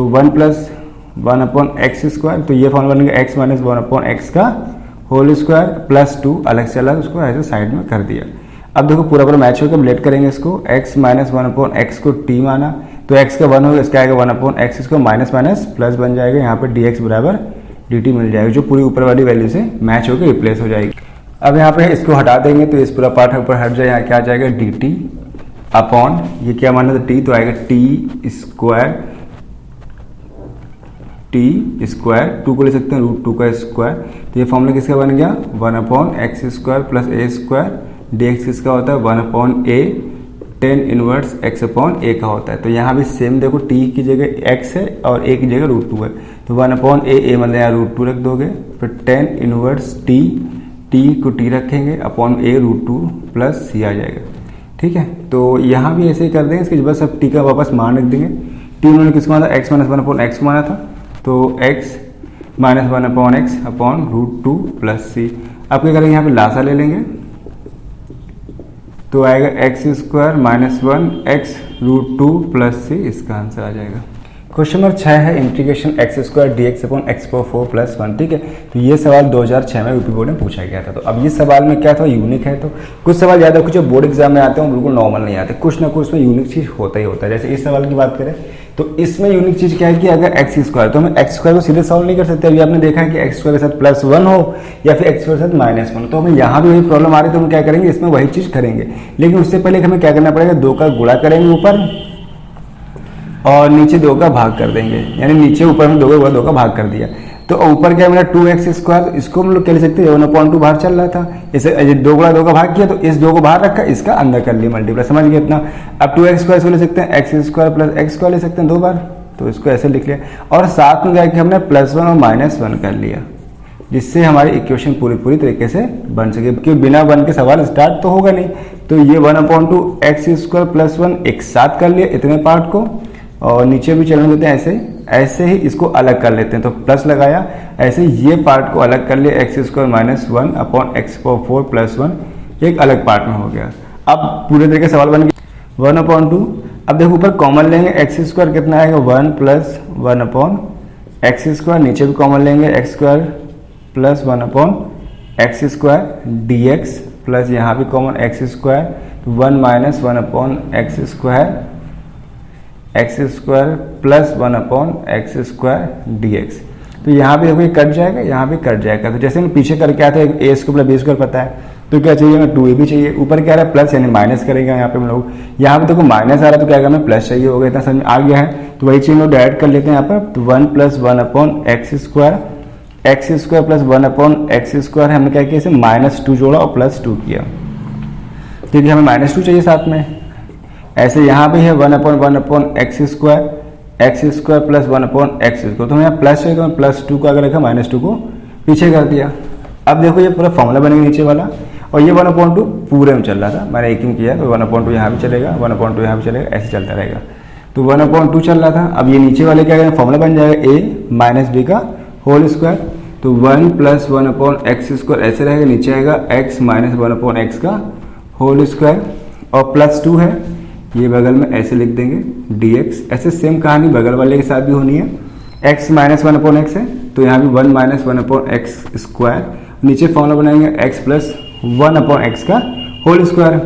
1 + 1/x², तो ये फॉर्मूला बनेगा x - 1/x का होल स्क्वायर +2 अलग से अलग उसको ऐसे साइड में कर दिया। अब देखो पूरा पूरा मैच होकर लेट करेंगे इसको, x - 1/x को t माना तो x का 1 होगा, इसका आएगा 1/x, इसको माइनस माइनस प्लस बन जाएगा, यहाँ पर dx बराबर dt मिल जाएगा, जो पूरी ऊपर वाली वैल्यू से मैच होकर रिप्लेस हो जाएगी। अब यहाँ पे इसको हटा देंगे तो इस पूरा पार्ट ऊपर हट जाए, यहाँ क्या आ जाएगा dt अपॉन ये क्या माना था t, तो आएगा t स्क्वायर 2 को ले सकते हैं √2 का स्क्वायर, तो ये फॉर्मूला किसका बन गया 1/x² + a² dx किसका होता है 1/a tan इनवर्स x/a का होता है। तो यहाँ भी सेम देखो t की जगह x है और a की जगह √2 है, तो 1/a मतलब यहाँ √2 रख दोगे, फिर tan इनवर्स t को t रखेंगे अपॉन a √2 + c आ जाएगा। ठीक है, तो यहाँ भी ऐसे ही कर देंगे, इसके बस अब t का वापस मान रख देंगे। t उन्होंने किसको माना था x - 1/x को माना था, तो x - 1/x अपॉन √2 + c। अब क्या करेंगे यहाँ पे लासा ले लेंगे, तो आएगा x² - 1x √2 + c, इसका आंसर आ जाएगा। क्वेश्चन नंबर 6 है integration x² dx upon x⁴ + 1। ठीक है, तो ये सवाल 2006 में यूपी बोर्ड में पूछा गया था। तो अब ये सवाल में क्या था यूनिक है, तो कुछ सवाल ज़्यादा कुछ जो बोर्ड एग्जाम में आते हैं वो बिल्कुल नॉर्मल नहीं आते, कुछ ना कुछ में यूनिक चीज़ होता ही होता है। जैसे इस सवाल की बात करें तो इसमें यूनिक चीज़ क्या है कि अगर x² तो हम x² को सीधे सॉल्व नहीं कर सकते। अभी आपने देखा है कि x² के साथ +1 हो या फिर x² के साथ -1, तो हमें यहाँ भी वही प्रॉब्लम आ रही है, तो हम क्या करेंगे इसमें वही चीज़ करेंगे। लेकिन उससे पहले हमें क्या करना पड़ेगा, 2 का गुणा करेंगे ऊपर और नीचे 2 का भाग कर देंगे, यानी नीचे ऊपर में 2 का भाग कर दिया। तो ऊपर क्या मेरा 2x², इसको हम लोग क्या ले सकते हैं 1/2 बाहर चल रहा था, इसे 2 गुणा 2 का भाग किया तो इस 2 को बाहर रखा, इसका अंदर कर लिया मल्टीप्लाई, समझ गए इतना। अब 2x² इसको ले सकते हैं x² + x² ले सकते हैं 2 बार, तो इसको ऐसे लिख लिया और साथ में जाके हमने +1 और -1 कर लिया, जिससे हमारी इक्वेशन पूरी तरीके से बन सके, क्योंकि बिना 1 के सवाल स्टार्ट तो होगा नहीं। तो ये 1/2 x² + 1 एक साथ कर लिया इतने पार्ट को, और नीचे भी चलने देते हैं ऐसे ही इसको अलग कर लेते हैं, तो प्लस लगाया, ऐसे ये पार्ट को अलग कर लिया x² - 1 अपॉन x⁴ + 1, एक अलग पार्ट में हो गया। अब पूरे तरीके से सवाल बन गया 1/2। अब देखो ऊपर कॉमन लेंगे, x² कितना आएगा 1 + 1/x², नीचे भी कॉमन लेंगे x² + 1/x² dx प्लस यहाँ भी common x² 1 - 1/x² x² + 1/x² dx। तो यहाँ भी देखो ये कट जाएगा, यहाँ भी कट जाएगा। तो जैसे हम पीछे करके आते हैं a² + b² पता है, तो क्या चाहिए हमें 2ab चाहिए, ऊपर क्या आ रहा है प्लस यानी माइनस करेंगे यहाँ पे हम लोग, यहाँ पे देखो माइनस आ रहा है तो क्या हमें प्लस चाहिए होगा, इतना समझ में आ गया है। तो वही चीज हम लोग डायरेक्ट कर लेते हैं यहाँ पर, तो 1 + 1/x² x² + 1/x² हमने क्या किया इसे -2 जोड़ा और +2 किया, क्योंकि हमें -2 चाहिए साथ में। ऐसे यहाँ भी है 1/1/x² x² + 1/x², तो हमें यहाँ प्लस चाहिए, तो मैं +2 को अगर रखा -2 को पीछे कर दिया। अब देखो ये पूरा फॉर्मूला बनेगा नीचे वाला, और ये 1/2 पूरे में चल रहा था, मैंने एक ही किया, तो 1/2 यहाँ भी चलेगा, 1/2 यहाँ भी चलेगा, ऐसे चलता रहेगा। तो 1/2 चल रहा था। अब ये नीचे वाले क्या करेंगे फॉर्मूला बन जाएगा a - b का होल स्क्वायर, तो 1 + 1/x² ऐसे रहेगा, नीचे आएगा x - 1/x का होल स्क्वायर और +2 है, ये बगल में ऐसे लिख देंगे dx। ऐसे सेम कहानी बगल वाले के साथ भी होनी है, x - 1/x है तो यहाँ भी 1 - 1/x², नीचे फॉर्मूला बनाएंगे x + 1/x का होल स्क्वायर।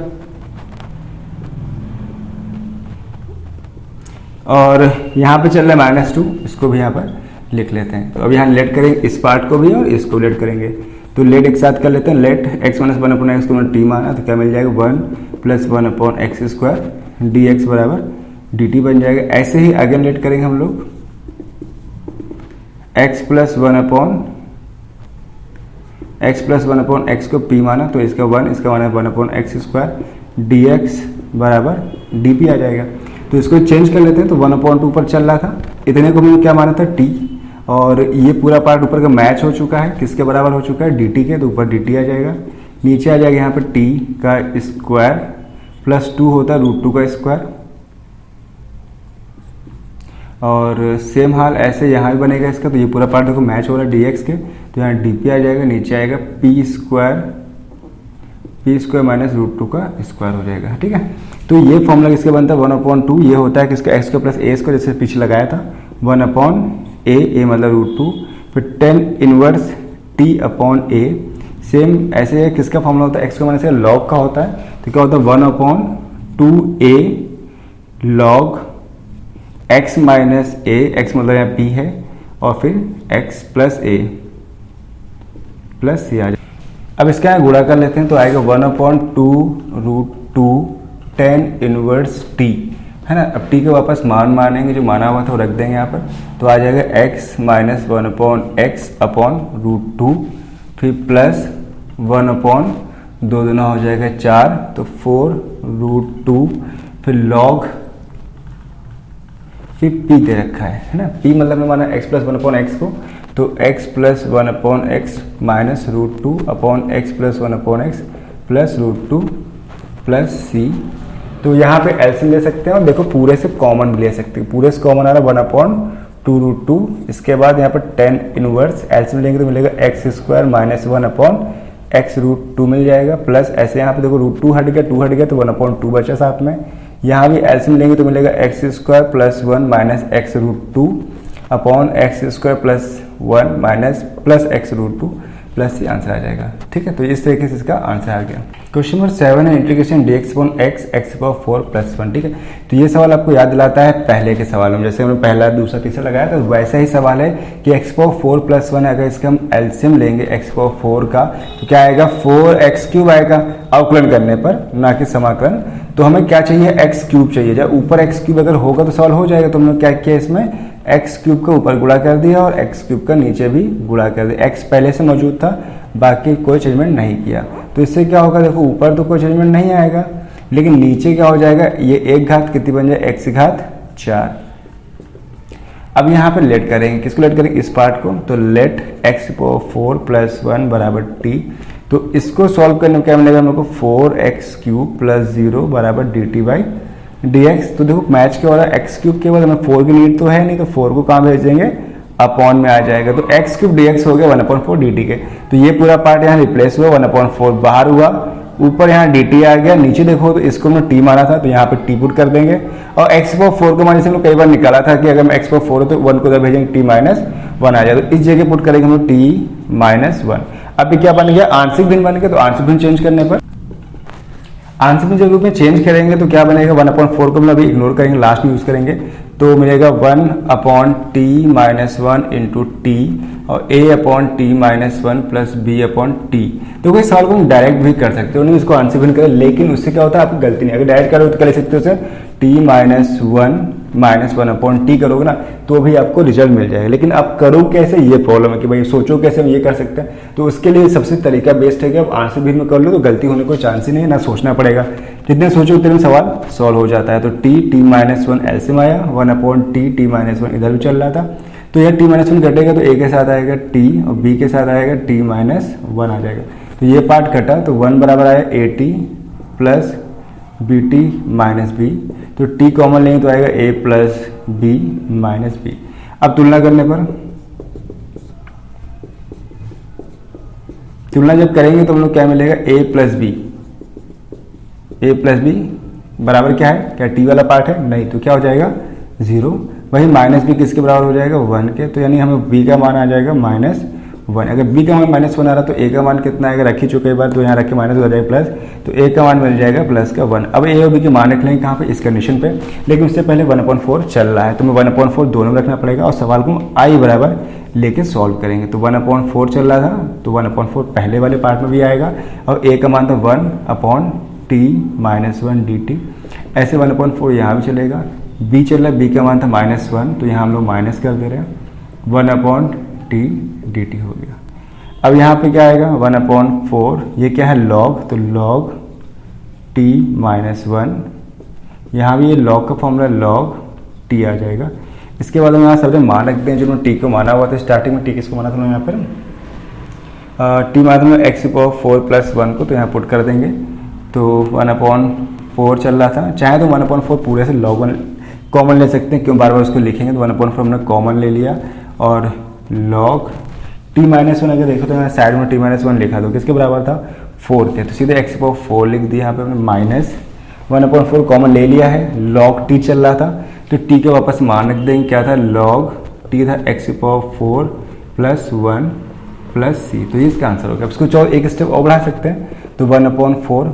और यहाँ पे चल रहा है -2, इसको भी यहाँ पर लिख लेते हैं। तो अब यहाँ लेट करेंगे इस पार्ट को भी और इसको लेट करेंगे, तो लेट एक साथ कर लेते हैं। लेट x - 1/x को t माना तो क्या मिल जाएगा 1 + 1/x² dx बराबर dt बन जाएगा। ऐसे ही अगेन लेट करेंगे हम लोग, x + 1/x को p माना तो इसका 1 इसका 1/x² dx बराबर dp आ जाएगा। तो इसको चेंज कर लेते हैं। तो 1/2 पर चल रहा था, इतने को हमने क्या माना था t, और ये पूरा पार्ट ऊपर का मैच हो चुका है, किसके बराबर हो चुका है dt के, तो ऊपर dt आ जाएगा, नीचे आ जाएगा यहाँ पर t का स्क्वायर प्लस 2 होता है √2 का स्क्वायर, और सेम हाल ऐसे यहाँ भी बनेगा इसका। तो ये पूरा पार्ट देखो मैच हो रहा है dx के, तो यहाँ dp आ जाएगा, नीचे आएगा p स्क्वायर माइनस √2 का स्क्वायर हो जाएगा। ठीक है, तो ये फॉर्मूला किसके बनता है 1/2, ये होता है किसका x square plus a square, जैसे पीछे लगाया था 1/a मतलब √2, फिर 10 इनवर्स t/a। सेम ऐसे किसका फॉर्मूला होता है x स्क्वायर माइनस लॉग का होता है, तो क्या होता है 1/2a log x minus a, x मतलब यहाँ p है, और फिर x plus a plus c आ जाए। अब इसका यहाँ गुणा कर लेते हैं, तो आएगा 1/2 √2 10 इनवर्स t, है ना। अब t के वापस मान मानेंगे, जो माना हुआ था वो रख देंगे यहाँ पर, तो आ जाएगा x माइनस 1/x अपॉन √2, फिर प्लस 1/2 दूना हो जाएगा 4, तो 4 √2, फिर लॉग, फिर p दे रखा है ना। p मतलब में माना x प्लस 1/x को, तो x plus 1/x minus √2 upon x plus 1/x plus √2 plus c। तो यहाँ पे एलसीएम ले सकते हैं, और देखो पूरे से कॉमन भी ले सकते हैं, पूरे से कॉमन आ रहा है 1/2 √2, इसके बाद यहाँ पर 10 इनवर्स एलसीएम लेंगे तो मिलेगा x स्क्वायर माइनस 1/x √2 मिल जाएगा, प्लस ऐसे यहाँ पे देखो √2 हट गया, 2 हट गया, तो 1/2 बचा साथ में। यहाँ भी एलसीएम लेंगे तो मिलेगा x square plus 1 minus x √2 upon x square plus 1 minus plus x √2 plus ये आंसर आ जाएगा। ठीक है, तो इस तरीके से इसका आंसर आ गया। क्वेश्चन नंबर 7 है integration dx upon x x⁴ plus 1। ठीक है, तो ये सवाल आपको याद दिलाता है पहले के सवालों में, जैसे हमने पहला दूसरा तीसरा लगाया था, तो वैसा ही सवाल है कि x⁴ प्लस 1 अगर इसका हम एलसीएम लेंगे x⁴ का, तो क्या आएगा 4x³ आएगा अवकलन करने पर, ना कि समाकलन। तो हमें क्या चाहिए x³ चाहिए, जब ऊपर x³ अगर होगा तो सवाल हो जाएगा। तो हमने क्या किया, इसमें x³ का ऊपर गुणा कर दिया और x³ का नीचे भी गुणा कर दिया, x पहले से मौजूद था, बाकी कोई चेंजमेंट नहीं किया। तो इससे क्या होगा, देखो ऊपर तो कोई चेंजमेंट नहीं आएगा, लेकिन नीचे क्या हो जाएगा, ये एक घात कितनी बन जाए x⁴। अब यहाँ पे लेट करेंगे, किसको लेट करेंगे, इस पार्ट को, तो लेट x⁴ प्लस 1 बराबर t। तो इसको सॉल्व करने में क्या मिलेगा हम लोग को 4x³ प्लस 0 बराबर dt/dx। तो देखो मैच क्या हो रहा है, x³ के बाद हमें 4 की नीड तो है नहीं, तो 4 को कहाँ भेज देंगे, अपॉन में आ जाएगा। तो x³ dx हो गया 1/4 dt के। तो ये पूरा पार्ट यहाँ रिप्लेस हुआ, 1/4 बाहर हुआ, ऊपर यहाँ dt आ गया, नीचे देखो तो इसको हमने t माना था, तो यहाँ पे t पुट कर देंगे। और x⁴ को मान से हम लोग कई बार निकाला था कि अगर x⁴ हो तो 1 को उधर भेजेंगे, t माइनस 1 आ जाए, तो इस जगह पुट करेंगे हम लोग t माइनस 1। अभी क्या बन गया, आंशिक भिन्न बन गया। तो आंशिक भिन्न चेंज करने पर, आंशिक भिन्न रूप में चेंज करेंगे तो क्या बनेगा, 1/4 को हम अभी इग्नोर करेंगे, लास्ट में यूज करेंगे, तो मिलेगा 1/t माइनस 1 इंटू टी और a/t माइनस 1 प्लस b/t। तो कोई सवाल को हम डायरेक्ट भी कर सकते हो, नहीं इसको आंसर भिन्न करें, लेकिन उससे क्या होता है आपकी गलती नहीं। अगर डायरेक्ट करोगे तो कर सकते हो उसे t माइनस 1 माइनस 1/t करोगे ना, तो भी आपको रिजल्ट मिल जाएगा। लेकिन आप करो कैसे, ये प्रॉब्लम है कि भाई सोचो कैसे हम ये कर सकते हैं। तो उसके लिए सबसे तरीका बेस्ट है कि आप आंसर भिन्न में कर लो, तो गलती होने को चांस ही नहीं है, ना सोचना पड़ेगा, जितने सोचो उतने में सवाल सॉल्व हो जाता है। तो t माइनस 1 एलसीएम आया, 1/t t माइनस 1 इधर भी चल रहा था, तो यह t माइनस 1 घटेगा तो a के साथ आएगा t और b के साथ आएगा t माइनस 1 आ जाएगा। तो ये पार्ट घटा, तो 1 बराबर आया at plus bt minus b। तो t कॉमन लेंगे तो आएगा a plus b minus b। अब तुलना करने पर, तुलना जब करेंगे तो हम लोग क्या मिलेगा, a प्लस b बराबर क्या है, क्या t वाला पार्ट है, नहीं, तो क्या हो जाएगा 0। वही माइनस b किसके बराबर हो जाएगा 1 के, तो यानी हमें b का मान आ जाएगा माइनस 1। अगर b का मान माइनस 1 आ रहा तो a का मान कितना आएगा, रख ही चुके एक बार, तो यहाँ रख के माइनस हो जाएगा प्लस, तो a का मान मिल जाएगा प्लस का 1। अब a और b के मान रख लेंगे कहाँ पे, इस कंडीशन पे, लेकिन उससे पहले 1/4 चल रहा है, तो हमें 1/4 दोनों में रखना पड़ेगा और सवाल को i बराबर लेके सॉल्व करेंगे। तो 1/4 चल रहा था, तो 1/4 पहले वाले पार्ट में भी आएगा, और a का मान था 1/t माइनस 1 dt। ऐसे 1/4 यहाँ भी चलेगा, b चल रहा है, b का मान था -1, तो यहाँ हम लोग माइनस कर दे रहे हैं, 1/t dt हो गया। अब यहाँ पे क्या आएगा 1/4, ये क्या है लॉग, तो लॉग t माइनस 1 यहाँ भी ये log का फॉर्मूला log t आ जाएगा। इसके बाद हम यहाँ सबसे मान रखते हैं, जो t को माना हुआ था स्टार्टिंग में, t किसको माना था हम यहाँ पर t माना था एक्स की पावर 4 + 1 को, तो यहाँ पुट कर देंगे। तो 1/4 चल रहा था, चाहे तो 1/4 पूरे से log 1 कॉमन ले सकते हैं, क्यों बार बार उसको लिखेंगे, तो 1/4 हमने कॉमन ले लिया। और log t-1 अगर देखो तो मैं साइड में t-1 लिखा दो, किसके बराबर था 4 के, तो सीधे x की पावर 4 लिख दिया। यहाँ पे हमने -1/4 कॉमन ले लिया है, log t चल रहा था, तो t के वापस मान रख देंगे, क्या था log t था x की पावर 4 + 1 + c, तो ये इसका आंसर होगा। अब इसको एक स्टेप और बढ़ा सकते हैं, तो 1/4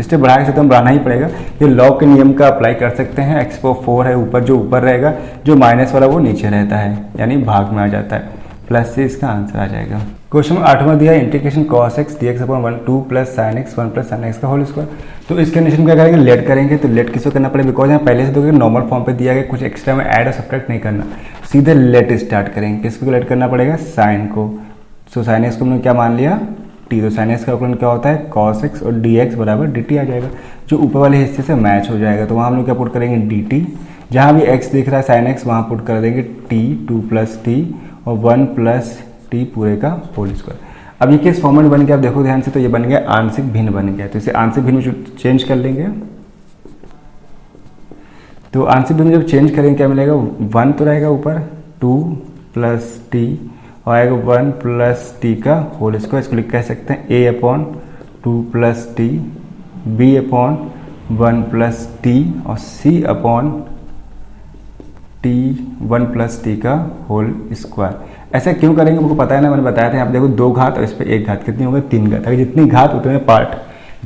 स्टेप बढ़ा सकते हैं, बढ़ाना ही पड़ेगा। ये लॉग के नियम का अप्लाई कर सकते हैं, x पावर 4 है ऊपर, जो ऊपर रहेगा, जो माइनस वाला वो नीचे रहता है, यानी भाग में आ जाता है, प्लस से इसका आंसर आ जाएगा। क्वेश्चन 8वां दिया integration cos x dx/1 2 + sin x 1 + sin x का होल स्क्वायर। तो इस कंडीशन में क्या करेंगे, लेट करेंगे। तो लेट किसको करना पड़ेगा, बिकॉज यहाँ पहले से तो नॉर्मल फॉर्म पे दिया गया, कुछ एक्स्ट्रा में ऐड और सब्ट्रैक्ट नहीं करना, सीधे लेट स्टार्ट करेंगे। किसको लेट करना पड़ेगा, साइन को। सो साइन एक्स को हमने क्या मान लिया t, तो साइन एक्स का अवकलन क्या होता है cos x, और dx = dt आ जाएगा, जो ऊपर वाले हिस्से से मैच हो जाएगा। तो वहाँ हम लोग क्या पुट करेंगे dt, जहाँ भी x दिख रहा है साइन x, वहाँ पुट कर देंगे t 2 + t और 1 + t पूरे का होल स्क्वायर। अब ये किस फॉर्मेट बन गया, आप देखो ध्यान से, तो ये बन गया आंशिक भिन्न बन गया। तो इसे आंशिक भिन्न में चेंज कर लेंगे। तो आंशिक भिन्न जब चेंज करेंगे क्या मिलेगा, 1 तो रहेगा ऊपर, 2 + t और आएगा 1 + t का होल स्क्वायर। इसको कह सकते हैं a/2 + t, b/1 + t और c/1 + t का होल स्क्वायर। ऐसा क्यों करेंगे आपको पता है ना, मैंने बताया था। यहाँ पे देखो 2 घात और इस पर 1 घात, कितनी हो गई 3 घात। अगर जितनी घात उतने पार्ट,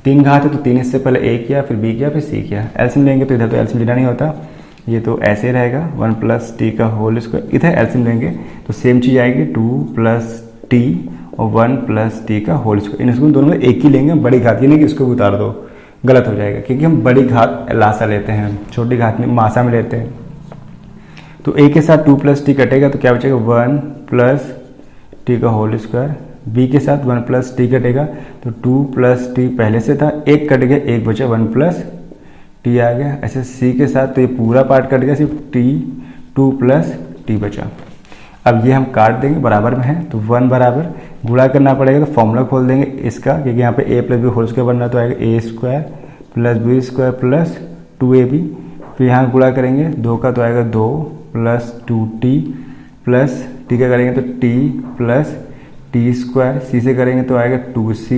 3 घात है तो 3 इससे पहले a किया, फिर b किया, फिर c किया। एलसीएम लेंगे तो इधर तो एलसीएम लेना नहीं होता, ये तो ऐसे रहेगा 1 + t का होल स्क्वायर। इधर एलसीएम लेंगे तो सेम चीज़ आएगी 2 + t और 1 + t का होल स्क्वायर। इन दोनों में एक ही लेंगे, बड़ी घात, ये नहीं कि इसको भी उतार दो, गलत हो जाएगा, क्योंकि हम बड़ी घात लासा लेते हैं, छोटी घात में मासा में लेते हैं। तो a के साथ 2 + t कटेगा तो क्या बचेगा 1 + t का होल स्क्वायर। b के साथ 1 + t कटेगा तो 2 + t पहले से था, 1 कट गया, 1 बचा, 1 + t आ गया। ऐसे c के साथ तो ये पूरा पार्ट कट गया, सिर्फ t 2 + t बचा। अब ये हम काट देंगे, बराबर में है तो 1 बराबर गुणा करना पड़ेगा, तो फॉर्मूला खोल देंगे इसका, क्योंकि यहाँ पे a + b होल स्क्वायर बनना, तो आएगा a² + b² + 2ab। फिर यहाँ गुणा करेंगे 2 का, तो आएगा 2 + 2t + t का करेंगे तो t + t², c से करेंगे तो आएगा 2c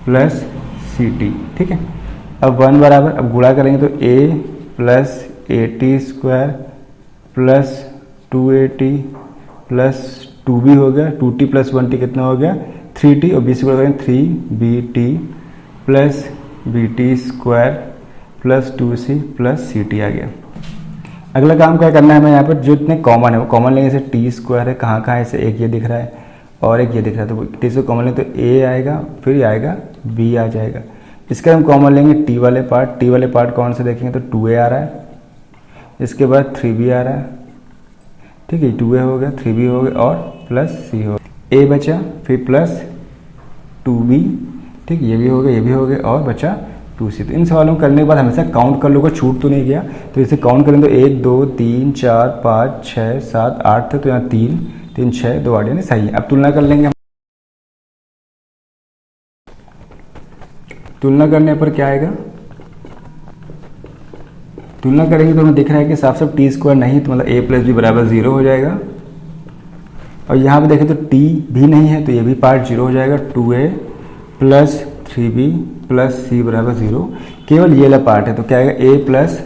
+ ct। ठीक है, अब 1 बराबर, अब गुणा करेंगे तो a + at² + 2at + 2b हो गया, 2t + 1t कितना हो गया 3t, और b से गुणा करेंगे 3bt + bt² + 2c + ct आ गया। अगला काम क्या करना है हमें, यहाँ पर जो इतने कॉमन है वो कॉमन लेंगे। जैसे t² है, कहाँ कहाँ है, इसे एक ये दिख रहा है और एक ये दिख रहा है, तो t से कॉमन लेंगे तो a आएगा, फिर आएगा b आ जाएगा। इसका हम कॉमन लेंगे t वाले पार्ट कौन से देखेंगे तो 2a आ रहा है, इसके बाद 3b आ रहा है, ठीक है, 2a हो गया, 3b हो गया और प्लस c हो गया, a बचा, फिर प्लस 2b, ठीक, ये भी हो गया, ये भी हो गया और बचा 2c। तो इन सवालों को करने के बाद हमेशा काउंट कर लो, को छूट तो नहीं गया, तो इसे काउंट करें तो 1 2 3 4 5 6 7 8 थे, तो यहाँ 3 3 6 2 8 यानी सही है। अब तुलना कर लेंगे, तुलना करने पर क्या आएगा, तुलना करेंगे तो हमें दिख रहा है कि साफ साफ t² नहीं, तो मतलब a + b = 0 हो जाएगा। और यहाँ पे देखें तो t भी नहीं है, तो ये भी पार्ट 0 हो जाएगा, 2a + 3b + c = 0। केवल ये वाला पार्ट है, तो क्या आएगा a +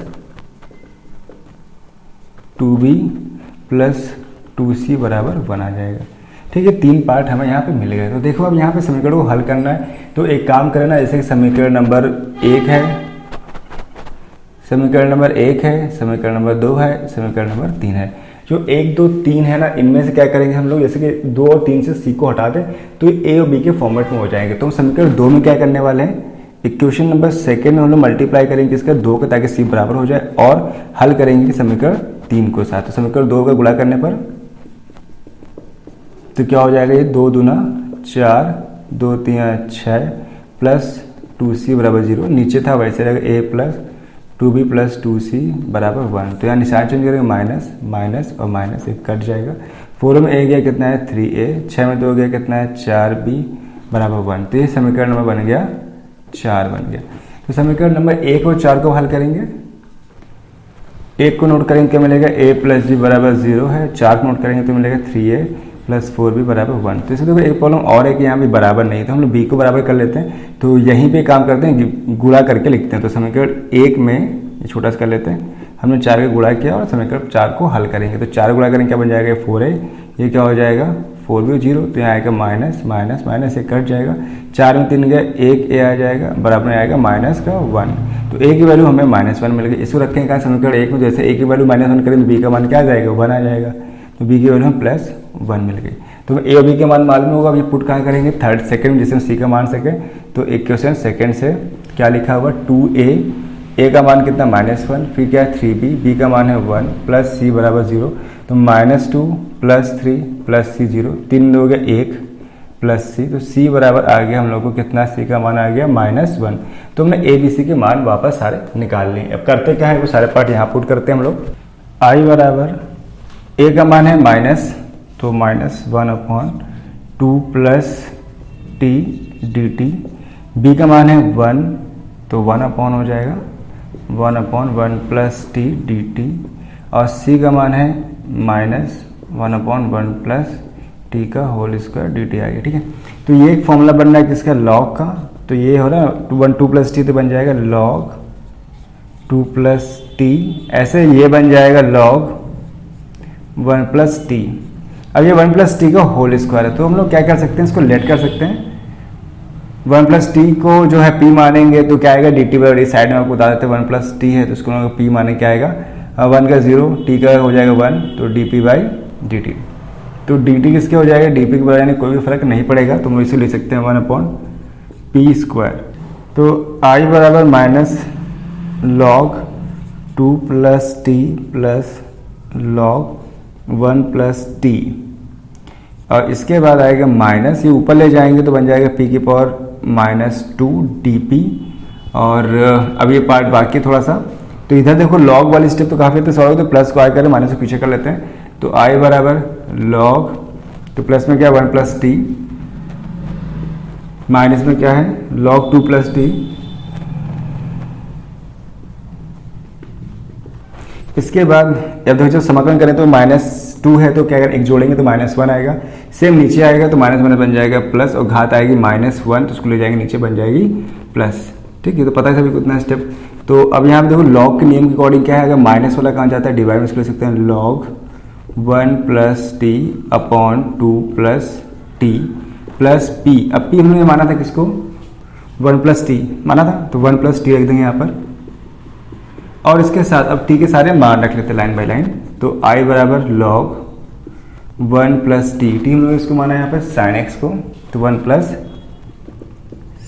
2b + 2c = 1 आ जाएगा। ठीक है, 3 पार्ट हमें यहाँ पे मिल गए। तो देखो अब यहाँ पे समीकरण को हल करना है, तो एक काम करें ना, जैसे कि समीकरण नंबर 1 है, समीकरण नंबर 1 है, समीकरण नंबर 2 है, समीकरण नंबर 3 है। जो 1 2 3 है ना, इनमें से क्या करेंगे हम लोग, जैसे कि 2 और 3 से c को हटा दें तो ये a और b के फॉर्मेट में हो जाएंगे। तो समीकरण 2 में क्या करने वाले हैं, इक्वेशन नंबर 2 में हम लोग मल्टीप्लाई करेंगे इसका 2 का, ताकि c बराबर हो जाए, और हल करेंगे समीकरण 3 को साथ। तो समीकरण 2 का गुणा करने पर तो क्या हो जाएगा, ये 2 दूना 4 2 3 6 + 2c = 0, नीचे था वैसे रहेगा a + 2b प्लस 2c बराबर 1। तो यहाँ निशान चेंज करेंगे, माइनस माइनस और माइनस, एक कट जाएगा। 4 में a गया कितना है 3a, 6 में 2 गया कितना है 4b बराबर 1। तो ये समीकरण नंबर बन गया 4 बन गया। तो समीकरण नंबर 1 और 4 को हल करेंगे। 1 को नोट करेंगे क्या मिलेगा, a प्लस b बराबर 0 है। 4 को नोट करेंगे तो मिलेगा 3a प्लस 4b बराबर 1। तो इसमें देखो एक प्रॉब्लम और है कि यहाँ भी बराबर नहीं, तो हम लोग b को बराबर कर लेते हैं। तो यहीं पे काम करते हैं, गुणा करके लिखते हैं। तो समीकरण 1 में ये छोटा सा कर लेते हैं, हमने 4 का गुणा किया और समीकरण 4 को हल करेंगे। तो 4 गुणा करेंगे क्या बन जाएगा 4a, ये क्या हो जाएगा 4b 0, तो यहाँ आएगा माइनस माइनस माइनस, ये कट जाएगा। 4 में 3 गया 1a आ जाएगा, बराबर में आएगा माइनस का 1। तो a की वैल्यू हमें -1 मिल गई। इसको रखेंगे कहाँ समीकरण 1 में, जैसे a की वैल्यू -1 करेंगे तो b का मान क्या आ जाएगा 1 आ जाएगा। तो b की वैल्यू हमें +1 मिल गई। तो a और b के मान मालूम होगा, अब ये पुट कहाँ करेंगे थर्ड सेकंड, जिसमें c का मान सके। तो इक्वेशन सेकंड से क्या लिखा हुआ 2a का मान कितना -1, फिर क्या है 3b, b का मान है 1 प्लस c बराबर 0। तो -2 प्लस 3 प्लस c 0, 3 में हो गया 1 प्लस c। तो c बराबर आ गया हम लोग को कितना, c का मान आ गया -1। तो हमने a b c के मान वापस सारे निकाल लिए। अब करते क्या है, वो सारे पार्ट यहाँ पुट करते हैं हम लोग। i बराबर a का मान है माइनस, तो -1/2 प्लस t dt। b का मान है 1, तो 1/1 हो जाएगा 1/1 प्लस t dt। और c का मान है -1/1 प्लस t का होल स्क्वायर dt आ गया। ठीक है, तो ये एक फॉर्मूला बन रहा है किसका, लॉग का। तो ये हो रहा है 2 प्लस टी, तो बन जाएगा लॉग 2 प्लस टी। ऐसे ये बन जाएगा लॉग 1 प्लस टी। अब ये 1 प्लस टी का होल स्क्वायर है, तो हम लोग क्या कर सकते हैं, इसको लेट कर सकते हैं। 1 प्लस टी को जो है p मानेंगे तो क्या आएगा dt बराबर, इस साइड में आपको बता देते हैं 1 प्लस टी है तो इसको p माने क्या आएगा 1 का 0, t का हो जाएगा 1, तो dp बाई dt। तो dt किसके हो जाएगा, dp के बराबर, यानी कोई भी फर्क नहीं पड़ेगा। तो हम इसे लिख सकते हैं 1/p स्क्वायर। तो i बराबर minus log 2 plus t plus log 1 plus T, और इसके बाद आएगा माइनस, ये ऊपर ले जाएंगे तो बन जाएगा p की पावर -2 dp। और अब ये पार्ट बाकी थोड़ा सा, तो इधर देखो लॉग वाली स्टेप तो काफ़ी सॉल्व, तो प्लस को आगे करें माइनस को पीछे कर लेते हैं। तो i बराबर लॉग, तो प्लस में क्या 1 प्लस टी, माइनस में क्या है लॉग 2 प्लस टी। इसके बाद अब देखो जब समाकलन करें तो -2 है, तो क्या अगर एक जोड़ेंगे तो -1 आएगा। सेम नीचे आएगा तो -1 बन जाएगा प्लस, और घात आएगी -1, तो उसको ले जाएंगे नीचे बन जाएगी प्लस। ठीक है, तो पता है सभी कितना स्टेप। तो अब यहाँ पे देखो लॉग के नियम के अकॉर्डिंग क्या है, अगर माइनस वाला कहाँ जाता है डिवाइड में, इसको ले सकते हैं log 1 plus t upon 2 plus t plus P. अब पी हमने माना था किसको 1 प्लस टी माना था, तो 1 प्लस टी रख देंगे यहाँ पर। और इसके साथ अब टी के सारे मान रख लेते हैं लाइन बाय लाइन। तो i बराबर लॉग 1 प्लस टी, टी हम लोग इसको माना है यहाँ पर साइन एक्स को, तो 1 plus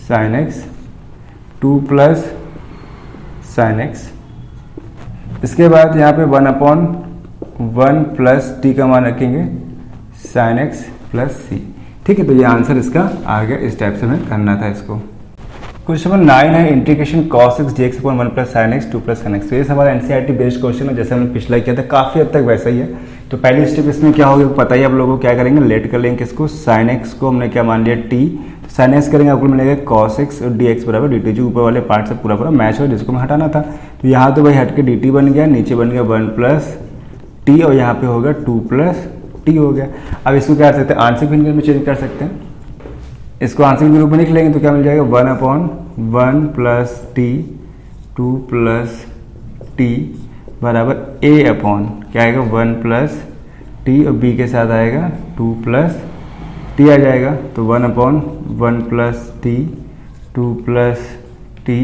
sine x 2 plus sine x. इसके बाद यहाँ पे 1/1 प्लस टी का मान रखेंगे साइन एक्स प्लस सी। ठीक है, तो ये आंसर इसका आ गया। इस टाइप से हमें करना था इसको। क्वेश्चन नंबर 9 है integration cos x dx upon 1 plus sine x 2 plus sine x. तो ये सवाल एनसीईआरटी बेस्ड क्वेश्चन है, जैसे हमने पिछला किया था, काफी हद तक वैसा ही है। तो पहली स्टेप इसमें क्या होगा पता ही आप लोगों को, क्या करेंगे लेट कर लेंगे किसको, साइन एक्स को हमने क्या मान लिया t, तो साइन एक्स करेंगे आपको मिलेगा cos x और dx बराबर dt, जो ऊपर वाले पार्ट से पूरा मैच हो जिसको हमें हटाना था। तो यहाँ तो भाई हट के dt बन गया, नीचे बन गया 1 प्लस टी, और यहाँ पे होगा 2 प्लस टी हो गया। अब इसको क्या कर सकते हैं, आंशिक भिन्न में चेंज कर सकते हैं। इसको आंशिक भिन्न रूप में लिख लेंगे तो क्या मिल जाएगा 1/1 प्लस टी 2 प्लस टी बराबर a अपॉन क्या आएगा 1 प्लस टी, और b के साथ आएगा 2 प्लस टी आ जाएगा। तो 1/1 plus T 2 plus T,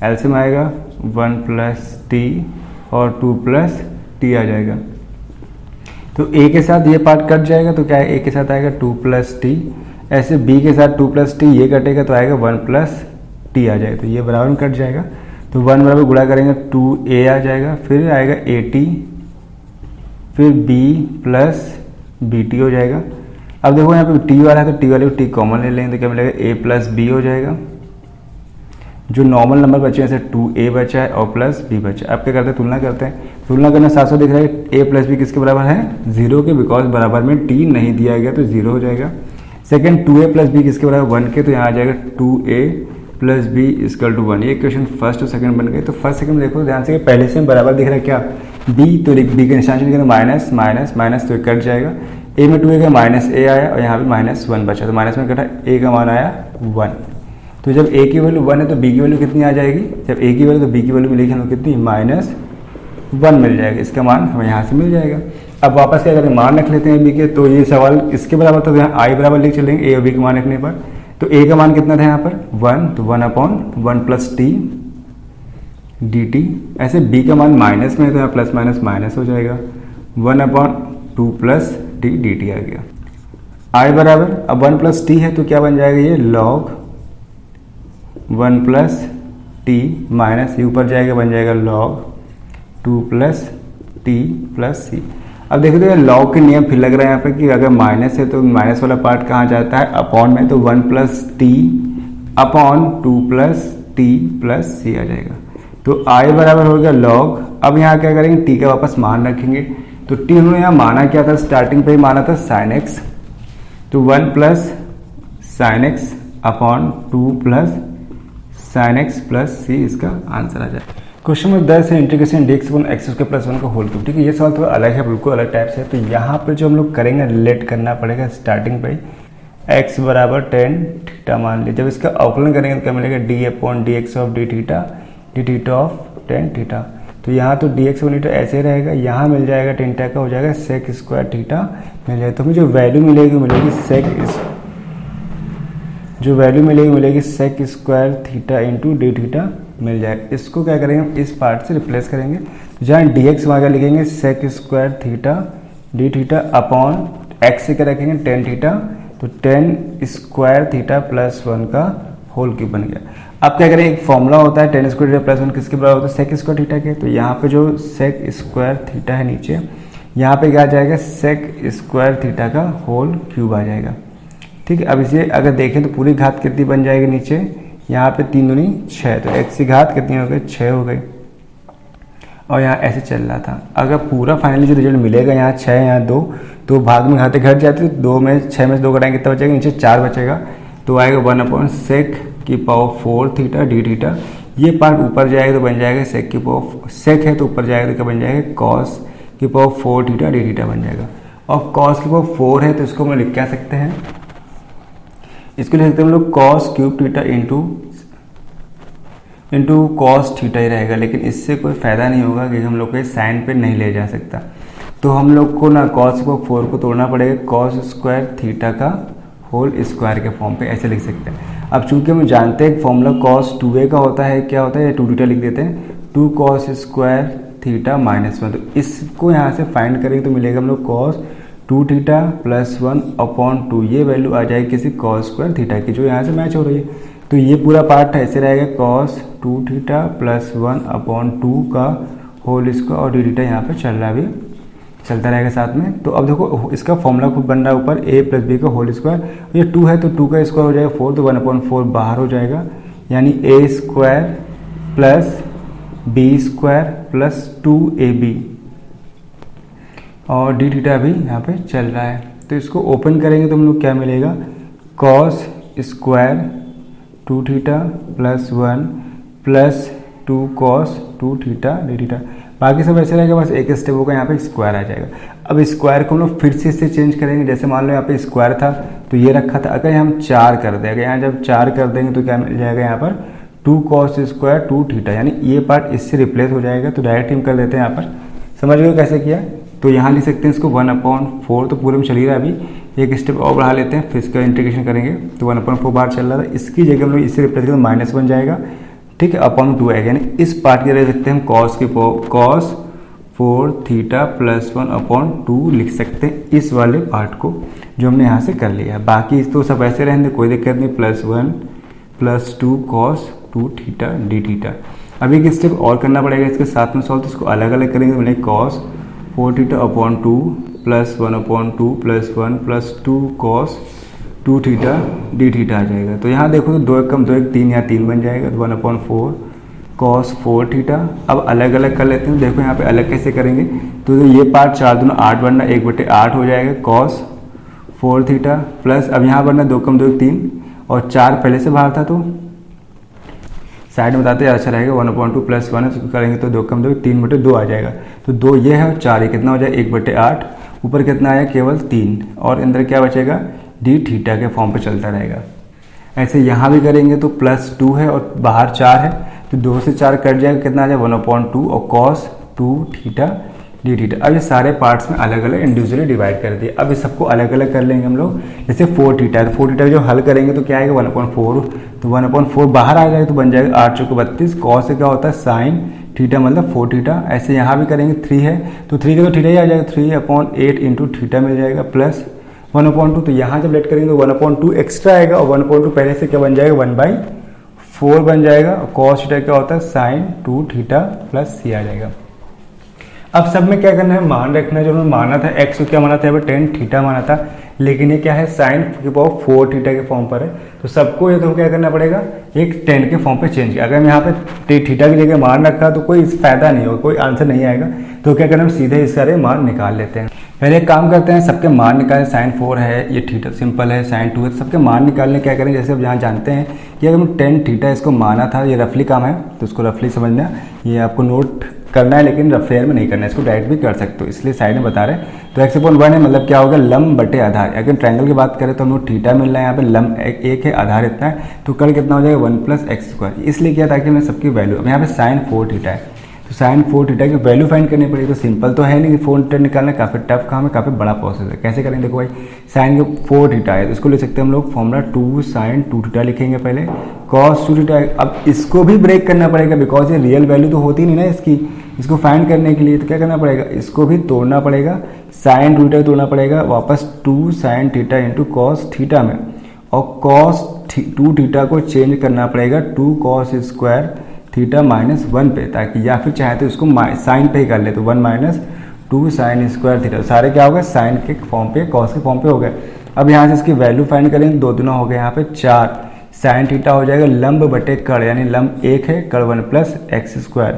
LCM आएगा 1 प्लस टी और 2 प्लस टी आ जाएगा। तो a के साथ ये पार्ट कट जाएगा, तो क्या है a के साथ आएगा 2 प्लस टी, ऐसे b के साथ 2 प्लस टी ये कटेगा तो आएगा 1 प्लस टी आ जाएगा, तो ये बराबर में कट जाएगा। तो 1 बराबर गुणा करेंगे 2a आ जाएगा, फिर आएगा at, फिर b प्लस bt हो जाएगा। अब देखो यहाँ पे t वाला है तो t वाले को t कॉमन ले लेंगे तो क्या मिलेगा a प्लस b हो जाएगा। जो नॉर्मल नंबर बचे हैं जैसे 2a बचा है और प्लस b बचा है। अब क्या करते हैं, तुलना करते हैं। तुलना करने साथ साथ दिख रहा है a प्लस बी किसके बराबर है, 0 के, बिकॉज बराबर में t नहीं दिया गया तो 0 हो जाएगा। सेकंड 2a प्लस बी किसके बराबर 1 के, तो यहाँ आ जाएगा 2a plus B equal to 1। ये क्वेश्चन फर्स्ट और सेकंड बन गए। तो फर्स्ट सेकंड देखो ध्यान से, पहले से बराबर दिख रहा है क्या, b, तो b के निशान से लिखेंगे माइनस माइनस माइनस, तो कट जाएगा। a में 2a का माइनस a आया और यहाँ पे माइनस 1 बचा, तो माइनस में कटा, a का मान आया 1। तो जब a की वैल्यू 1 है तो b की वैल्यू कितनी आ जाएगी, जब a की वैल्यू तो b की वैल्यू मिलेगी हमें कितनी, माइनस 1 मिल जाएगा। इसका मान हमें यहाँ से मिल जाएगा। अब वापस क्या करें, मान रख लेते हैं b के, तो ये सवाल इसके बराबर था तो यहाँ i बराबर लिख चलेंगे a और b का मान रखने पर। तो a का मान कितना था यहाँ पर 1, तो 1/1 प्लस t dt। ऐसे b का मान माइनस में है तो यहाँ प्लस माइनस माइनस हो जाएगा, 1/2 प्लस t dt आ गया। i बराबर, अब 1 प्लस t है तो क्या बन जाएगा, ये log 1 प्लस t माइनस ये ऊपर जाएगा, बन जाएगा log 2 plus t plus c। अब देखो तो लॉग के नियम फिर लग रहा है यहाँ पे कि अगर माइनस है तो माइनस वाला पार्ट कहाँ जाता है, अपॉन में, तो 1 plus t upon 2 plus t plus c आ जाएगा। तो i बराबर हो गया लॉग, अब यहाँ क्या करेंगे, t का वापस मान रखेंगे। तो t हमने यहाँ माना क्या था, स्टार्टिंग पे ही माना था साइन एक्स, तो 1 plus sine x upon 2 plus sine x plus c, इसका आंसर आ जाएगा। क्वेश्चन नंबर 10 है integration dx upon x square plus 1 का होल क्यूब। ठीक है, ये सवाल थोड़ा अलग है, बिल्कुल अलग टाइप से है। तो यहाँ पर जो हम लोग करेंगे, रिलेट करना पड़ेगा स्टार्टिंग पे x बराबर tan थीटा मान लीजिए। जब इसका अवकलन करेंगे तो क्या मिलेगा, d upon D x of D theta of tan theta. तो यहाँ तो dx अपॉन थीटा ऐसे रहेगा, यहाँ मिल जाएगा tan थीटा का हो जाएगा sec स्क्वायर थीटा मिल जाएगा। तो हमें जो वैल्यू मिलेगी मिलेगी sec square theta into d theta मिल जाएगा। इसको क्या करेंगे, इस पार्ट से रिप्लेस करेंगे। जहाँ dx वहाँ का लिखेंगे sec square theta d theta upon x से क्या रखेंगे tan थीटा, तो tan स्क्वायर थीटा प्लस 1 का होल क्यूब बन गया। अब क्या करें, एक फॉर्मूला होता है tan स्क्वायर थीटा प्लस 1 किसके बराबर होता है, sec स्क्वायर थीटा के। तो यहाँ पे जो sec स्क्वायर थीटा है नीचे, यहाँ पे क्या आ जाएगा, sec स्क्वायर थीटा का होल क्यूब आ जाएगा। ठीक है, अब इसे अगर देखें तो पूरी घात कितनी बन जाएगी नीचे, यहाँ पे 3 दूनी 6, तो x की घात कितनी हो गई, 6 हो गई। और यहाँ ऐसे चल रहा था। अगर पूरा फाइनली जो रिजल्ट मिलेगा, यहाँ 6 यहाँ 2, तो भाग में घाते घट जाती है, 2 में 6 में से 2 घटाएंगे कितना बचेगा, नीचे 4 बचेगा। तो आएगा 1/sec की पावर 4 थीटा डी थीटा। ये पार्ट ऊपर जाएगा तो बन जाएगा sec की पावर, sec है तो ऊपर जाएगा तो क्या बन जाएगा, cos की पावर 4 थीटा डी थीटा बन जाएगा। और cos की पावर 4 है तो इसको हम लिख क्या सकते हैं, इसको लिख सकते हैं हम लोग cos cube theta into cos theta ही रहेगा। लेकिन इससे कोई फायदा नहीं होगा कि हम लोग को साइन पे नहीं ले जा सकता। तो हम लोग को ना cos को 4 को तोड़ना पड़ेगा, cos स्क्वायर थीटा का होल स्क्वायर के फॉर्म पे ऐसे लिख सकते हैं। अब चूंकि हम जानते हैं फॉर्मूला cos 2a का होता है, क्या होता है, 2 थीटा लिख देते हैं, 2 cos स्क्वायर थीटा माइनस 1। तो इसको यहाँ से फाइंड करेंगे तो मिलेगा हम लोग cos 2 थीटा प्लस 1 अपॉन 2, ये वैल्यू आ जाएगी किसी cos स्क्वायर थीटा की, जो यहाँ से मैच हो रही है। तो ये पूरा पार्ट ऐसे रहेगा, cos 2 थीटा प्लस 1 अपॉन 2 का होल स्क्वायर, और डी थीटा यहाँ पे चल रहा, अभी चलता रहेगा साथ में। तो अब देखो इसका फॉर्मूला खुद बन रहा है ऊपर, a प्लस बी का होल स्क्वायर, ये 2 है तो 2 का स्क्वायर हो जाएगा 4, तो 1/4 बाहर हो जाएगा, यानी a square plus b square plus 2ab, और डी थीटा भी यहाँ पे चल रहा है। तो इसको ओपन करेंगे तो हम लोग क्या मिलेगा, cos square 2 theta plus 1 plus 2 cos 2 theta d theta. बाकी सब ऐसे रहेगा, बस एक स्टेप होगा, यहाँ पे स्क्वायर आ जाएगा। अब स्क्वायर को हम लोग फिर से इससे चेंज करेंगे। जैसे मान लो यहाँ पे स्क्वायर था तो ये रखा था, अगर हम 4 कर देंगे, यहाँ जब 4 कर देंगे तो क्या मिल जाएगा, यहाँ पर 2 cos स्क्वायर 2 थीटा, यानी ये पार्ट इससे रिप्लेस हो जाएगा। तो डायरेक्ट हम कर देते हैं यहाँ पर, समझ गए कैसे किया। तो यहाँ लिख सकते हैं इसको 1/4, तो पूरे में चल ही रहा है, अभी एक स्टेप और बढ़ा लेते हैं, फिर इसका इंटीग्रेशन करेंगे तो 1/4 बार चल रहा था, इसकी जगह हम लोग इससे रिप्लेस करें तो माइनस बन जाएगा। ठीक है, अपॉन 2 आएगा, यानी इस पार्ट के रह सकते हैं हम cos 4 थीटा प्लस 1 अपॉन 2 लिख सकते हैं, इस वाले पार्ट को जो हमने यहाँ से कर लिया है। बाकी तो सब ऐसे रहने, कोई दिक्कत नहीं, +1 + 2 cos 2 थीटा डी थीटा। अभी एक स्टेप और करना पड़ेगा इसके साथ में सॉल्व, तो इसको अलग अलग करेंगे तो मिलेगा cos 4 theta upon 2 +1/2 +1 + 2 cos 2 theta d theta आ जाएगा। तो यहाँ देखो तो 2 एक कम 2 एक 3, यहाँ 3 बन जाएगा, तो 1/4 cos 4 थीटा। अब अलग अलग कर लेते हैं, देखो यहाँ पे अलग कैसे करेंगे, तो ये पार्ट 4 दूना 8 बनना, 1/8 हो जाएगा cos 4 थीटा, प्लस अब यहाँ बनना 2 कम 2 एक 3 और 4 पहले से बाहर था तो साइड में बताते अच्छा रहेगा, 1/2 प्लस 1 करेंगे तो 2 कम 2 3/2 आ जाएगा। तो 2 ये है और 4 ये कितना हो जाएगा 1/8, ऊपर कितना आया केवल 3 और अंदर क्या बचेगा डी थीटा के फॉर्म पे चलता रहेगा। ऐसे यहाँ भी करेंगे तो +2 है और बाहर 4 है, तो 2 से 4 कट जाएगा, कितना आ जाएगा 1/2 और cos 2 थीटा डी थीटा। अब ये सारे पार्ट्स में अलग अलग इंडिविजुअली डिवाइड कर दिए। अब इस सबको अलग अलग कर लेंगे हम लोग, जैसे 4 थीटा है तो 4 थीटा जो हल करेंगे तो क्या आएगा 1/4, तो 1/4 बाहर आ जाएगा तो बन जाएगा 8 चौके 32, cos से क्या होता है sin थीटा मतलब 4 थीटा। ऐसे यहाँ भी करेंगे 3 है तो 3 का तो थीटा ही आ जाएगा, 3/8 इंटू थीटा मिल जाएगा प्लस 1/2, तो यहाँ जब लेट करेंगे तो 1/2 एक्स्ट्रा आएगा और 1/2 पहले से क्या बन जाएगा 1/4 बन जाएगा, और cos थीटा क्या होता है sin 2 थीटा प्लस c आ जाएगा। अब सब में क्या करना है मान रखना है, जो हमने माना था x को क्या माना था 10 थीटा माना था, लेकिन ये क्या है sin की पावर 4 थीटा के फॉर्म पर है, तो सबको ये तो क्या करना पड़ेगा एक 10 के फॉर्म पे चेंज किया। अगर हम यहाँ पे थीटा की जगह मान रखा तो कोई फायदा नहीं होगा, कोई आंसर नहीं आएगा, तो क्या करना हम सीधे इस सारे मान निकाल लेते हैं। पहले एक काम करते हैं, सबके मान निकालें, sin 4 है, ये थीटा सिंपल है, sin 2 है, सबके मान निकालने क्या करें, जैसे अब यहाँ जानते हैं कि अगर हम 10 थीटा इसको माना था, ये रफली काम है तो उसको रफली समझना, ये आपको नोट करना है लेकिन रफेयर में नहीं करना है, इसको डायरेक्ट भी कर सकते हो, इसलिए साइड में बता रहे हैं। तो x/1 है मतलब क्या होगा लंब बटे आधार। अगर ट्रायंगल की बात करें तो हम लोग थीटा मिल रहा है, यहाँ पे लंब एक है आधार इतना है, तो कल कितना हो जाएगा 1 + x², इसलिए क्या ताकि मैं सबकी वैल्यू, अब यहाँ पे sin 4 थीटा है तो sin 4 थीटा की वैल्यू फाइंड करनी पड़ेगी, तो सिंपल तो है नहीं, 4 थीटा निकालना काफ़ी टफ काम है, काफ़ी बड़ा प्रोसेस है। कैसे करेंगे देखो भाई, sin 4 थीटा है तो इसको ले सकते हैं हम लोग फॉर्मूला 2 sin 2 थीटा लिखेंगे पहले, cos 2 थीटा। अब इसको भी ब्रेक करना पड़ेगा बिकॉज ये रियल वैल्यू तो होती नहीं ना इसकी, इसको फाइंड करने के लिए तो क्या करना पड़ेगा, इसको भी तोड़ना पड़ेगा, sin 2 थीटा तोड़ना पड़ेगा वापस 2 sin theta into cos theta में, और cos 2 थीटा को चेंज करना पड़ेगा 2 cos स्क्वायर थीटा -1 पे, ताकि या फिर चाहे तो इसको साइन पे ही कर ले तो 1 - 2 sin स्क्वायर थीटा, सारे क्या हो गए साइन के फॉर्म पे cos के फॉर्म पे हो गए। अब यहाँ से इसकी वैल्यू फाइंड करेंगे, 2 दूना हो गया, यहाँ पे 4 sin थीटा हो जाएगा लंब बटे कड़, यानी लंब 1 है, कड़ 1 + x²।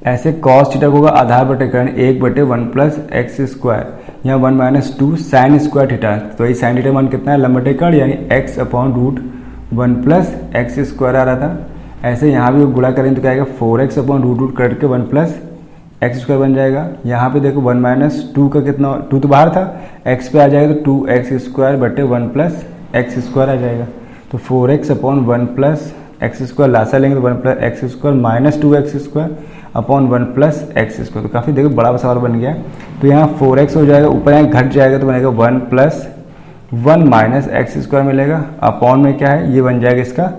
ऐसे cos थीटा को होगा आधार बटे कड़ 1/1 + x², यहाँ 1 - 2 sin स्क्वायर थीटा, तो ये sin थीटा मान कितना है लंब बटे कड़ यानी x/√1 + x² आ रहा था। ऐसे यहाँ भी गुणा करें तो क्या आएगा 4x/√1 कट के 1 + x² बन जाएगा। यहाँ पे देखो 1 - 2 का कितना, 2 तो बाहर था, x पे आ जाएगा तो 2x² बटे 1 + x² आ जाएगा, तो 4x/1 + x² लासा लेंगे तो 1 + x² - 2x² अपॉन 1 + x², तो काफ़ी देखो बड़ा सवाल बन गया। तो यहाँ 4x हो जाएगा, ऊपर यहाँ घट जाएगा तो बनेगा 1 + 1 - x² मिलेगा, अपॉन में क्या है ये बन जाएगा इसका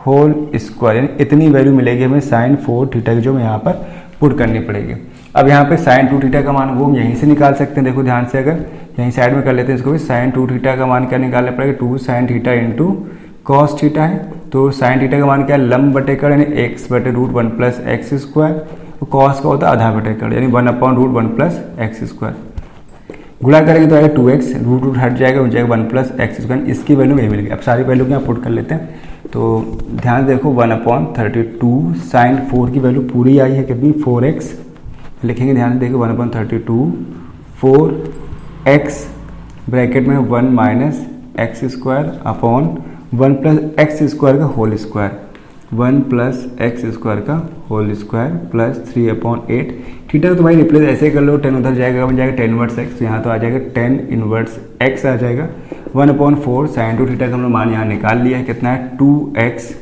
होल स्क्वायर, यानी इतनी वैल्यू मिलेगी हमें sin 4 थीटा की, जो हमें यहाँ पर पुट करनी पड़ेगी। अब यहाँ पे sin 2 थीटा का मान वो हम यहीं से निकाल सकते हैं, देखो ध्यान से, अगर यहीं साइड में कर लेते हैं इसको भी, sin 2 थीटा का मान क्या निकालना पड़ेगा 2 sin theta into cos theta है, तो sin थीटा का मान क्या है लंब बटे कड़ यानी x/√1 + x², तो cos का होता है आधा बटे कड़ यानी 1/√1 + x²। गुणा करेंगे तो आएगा 2x, रूट हट जाएगा, हो जाएगा 1 + x², इसकी वैल्यू यही मिलेगी। अब सारी वैल्यू को यहाँ पुट कर लेते हैं, तो ध्यान देखो 1/32 sin 4 की वैल्यू पूरी आई है कितनी 4x, लिखेंगे ध्यान से देखो 1/32 4x ब्रैकेट में 1 - x² अपॉन 1 + x² का होल स्क्वायर, 1 + x² का होल स्क्वायर प्लस 3/8 थीटा, तो भाई रिप्लेस ऐसे कर लो, 10 उधर जाएगा बन जाएगा 10 इनवर्स x, यहाँ तो आ जाएगा 10 इनवर्स x आ जाएगा। 1/4 sin 2 थीटा का हम लोग मान यहाँ निकाल लिया है, कितना है 2x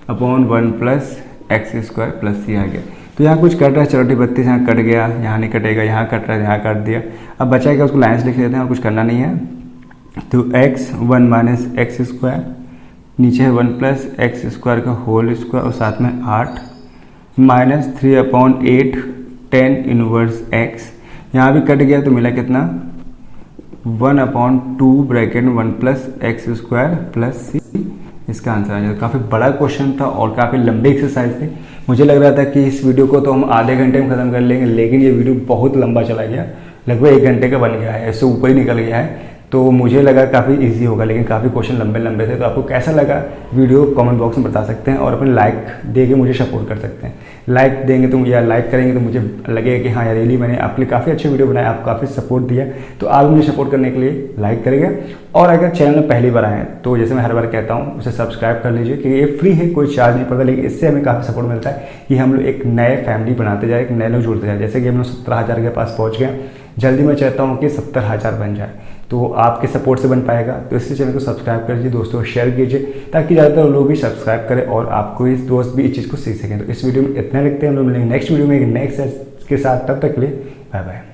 upon 1 + x² plus c आ गया। तो यहाँ कुछ कट रहा है, चलो 32 यहाँ कट गया, यहाँ नहीं कटेगा, यहाँ कट रहा है, यहाँ काट दिया। अब बचा क्या, उसको लाइन्स लिख देते हैं और कुछ करना नहीं है। तो x 1 - x², नीचे है 1 + x² का होल स्क्वायर और साथ में 8 - 3/8 10 इनवर्स x, यहाँ भी कट गया तो मिला कितना 1/2 ब्रैकेट में 1 + x² प्लस c, इसका आंसर आ जाएगा। काफ़ी बड़ा क्वेश्चन था और काफ़ी लंबी एक्सरसाइज थी। मुझे लग रहा था कि इस वीडियो को तो हम आधे घंटे में ख़त्म कर लेंगे, लेकिन ये वीडियो बहुत लंबा चला गया, लगभग 1 घंटे का बन गया है, इससे ऊपर ही निकल गया है। तो मुझे लगा काफ़ी इजी होगा, लेकिन काफ़ी क्वेश्चन लंबे लंबे थे। तो आपको कैसा लगा वीडियो कमेंट बॉक्स में बता सकते हैं, और अपने लाइक दे के मुझे सपोर्ट कर सकते हैं। लाइक देंगे तो या लाइक करेंगे तो मुझे लगेगा कि हाँ यार रियली मैंने आपके लिए काफ़ी अच्छे वीडियो बनाए, आपको काफ़ी सपोर्ट दिया, तो आप मुझे सपोर्ट करने के लिए लाइक करेंगे। और अगर चैनल में पहली बार आए तो जैसे मैं हर बार कहता हूँ उसे सब्सक्राइब कर लीजिए, क्योंकि ये फ्री है, कोई चार्ज नहीं पड़ता, लेकिन इससे हमें काफ़ी सपोर्ट मिलता है कि हम लोग एक नए फैमिली बनाते जाए, एक नए लोग जुड़ते जाए। जैसे कि हम लोग 17,000 के पास पहुँच गए, जल्दी मैं चाहता हूँ कि 70,000 बन जाए, तो आपके सपोर्ट से बन पाएगा। तो इसलिए चैनल को सब्सक्राइब कर लीजिए, दोस्तों शेयर कीजिए, ताकि ज़्यादातर लोग भी सब्सक्राइब करें और आपको इस दोस्त भी इस चीज़ को सीख सकें। तो इस वीडियो में इतना रखते हैं, हम लोग मिलेंगे नेक्स्ट वीडियो में एक नेक्स्ट के साथ, तब तक के लिए बाय बाय।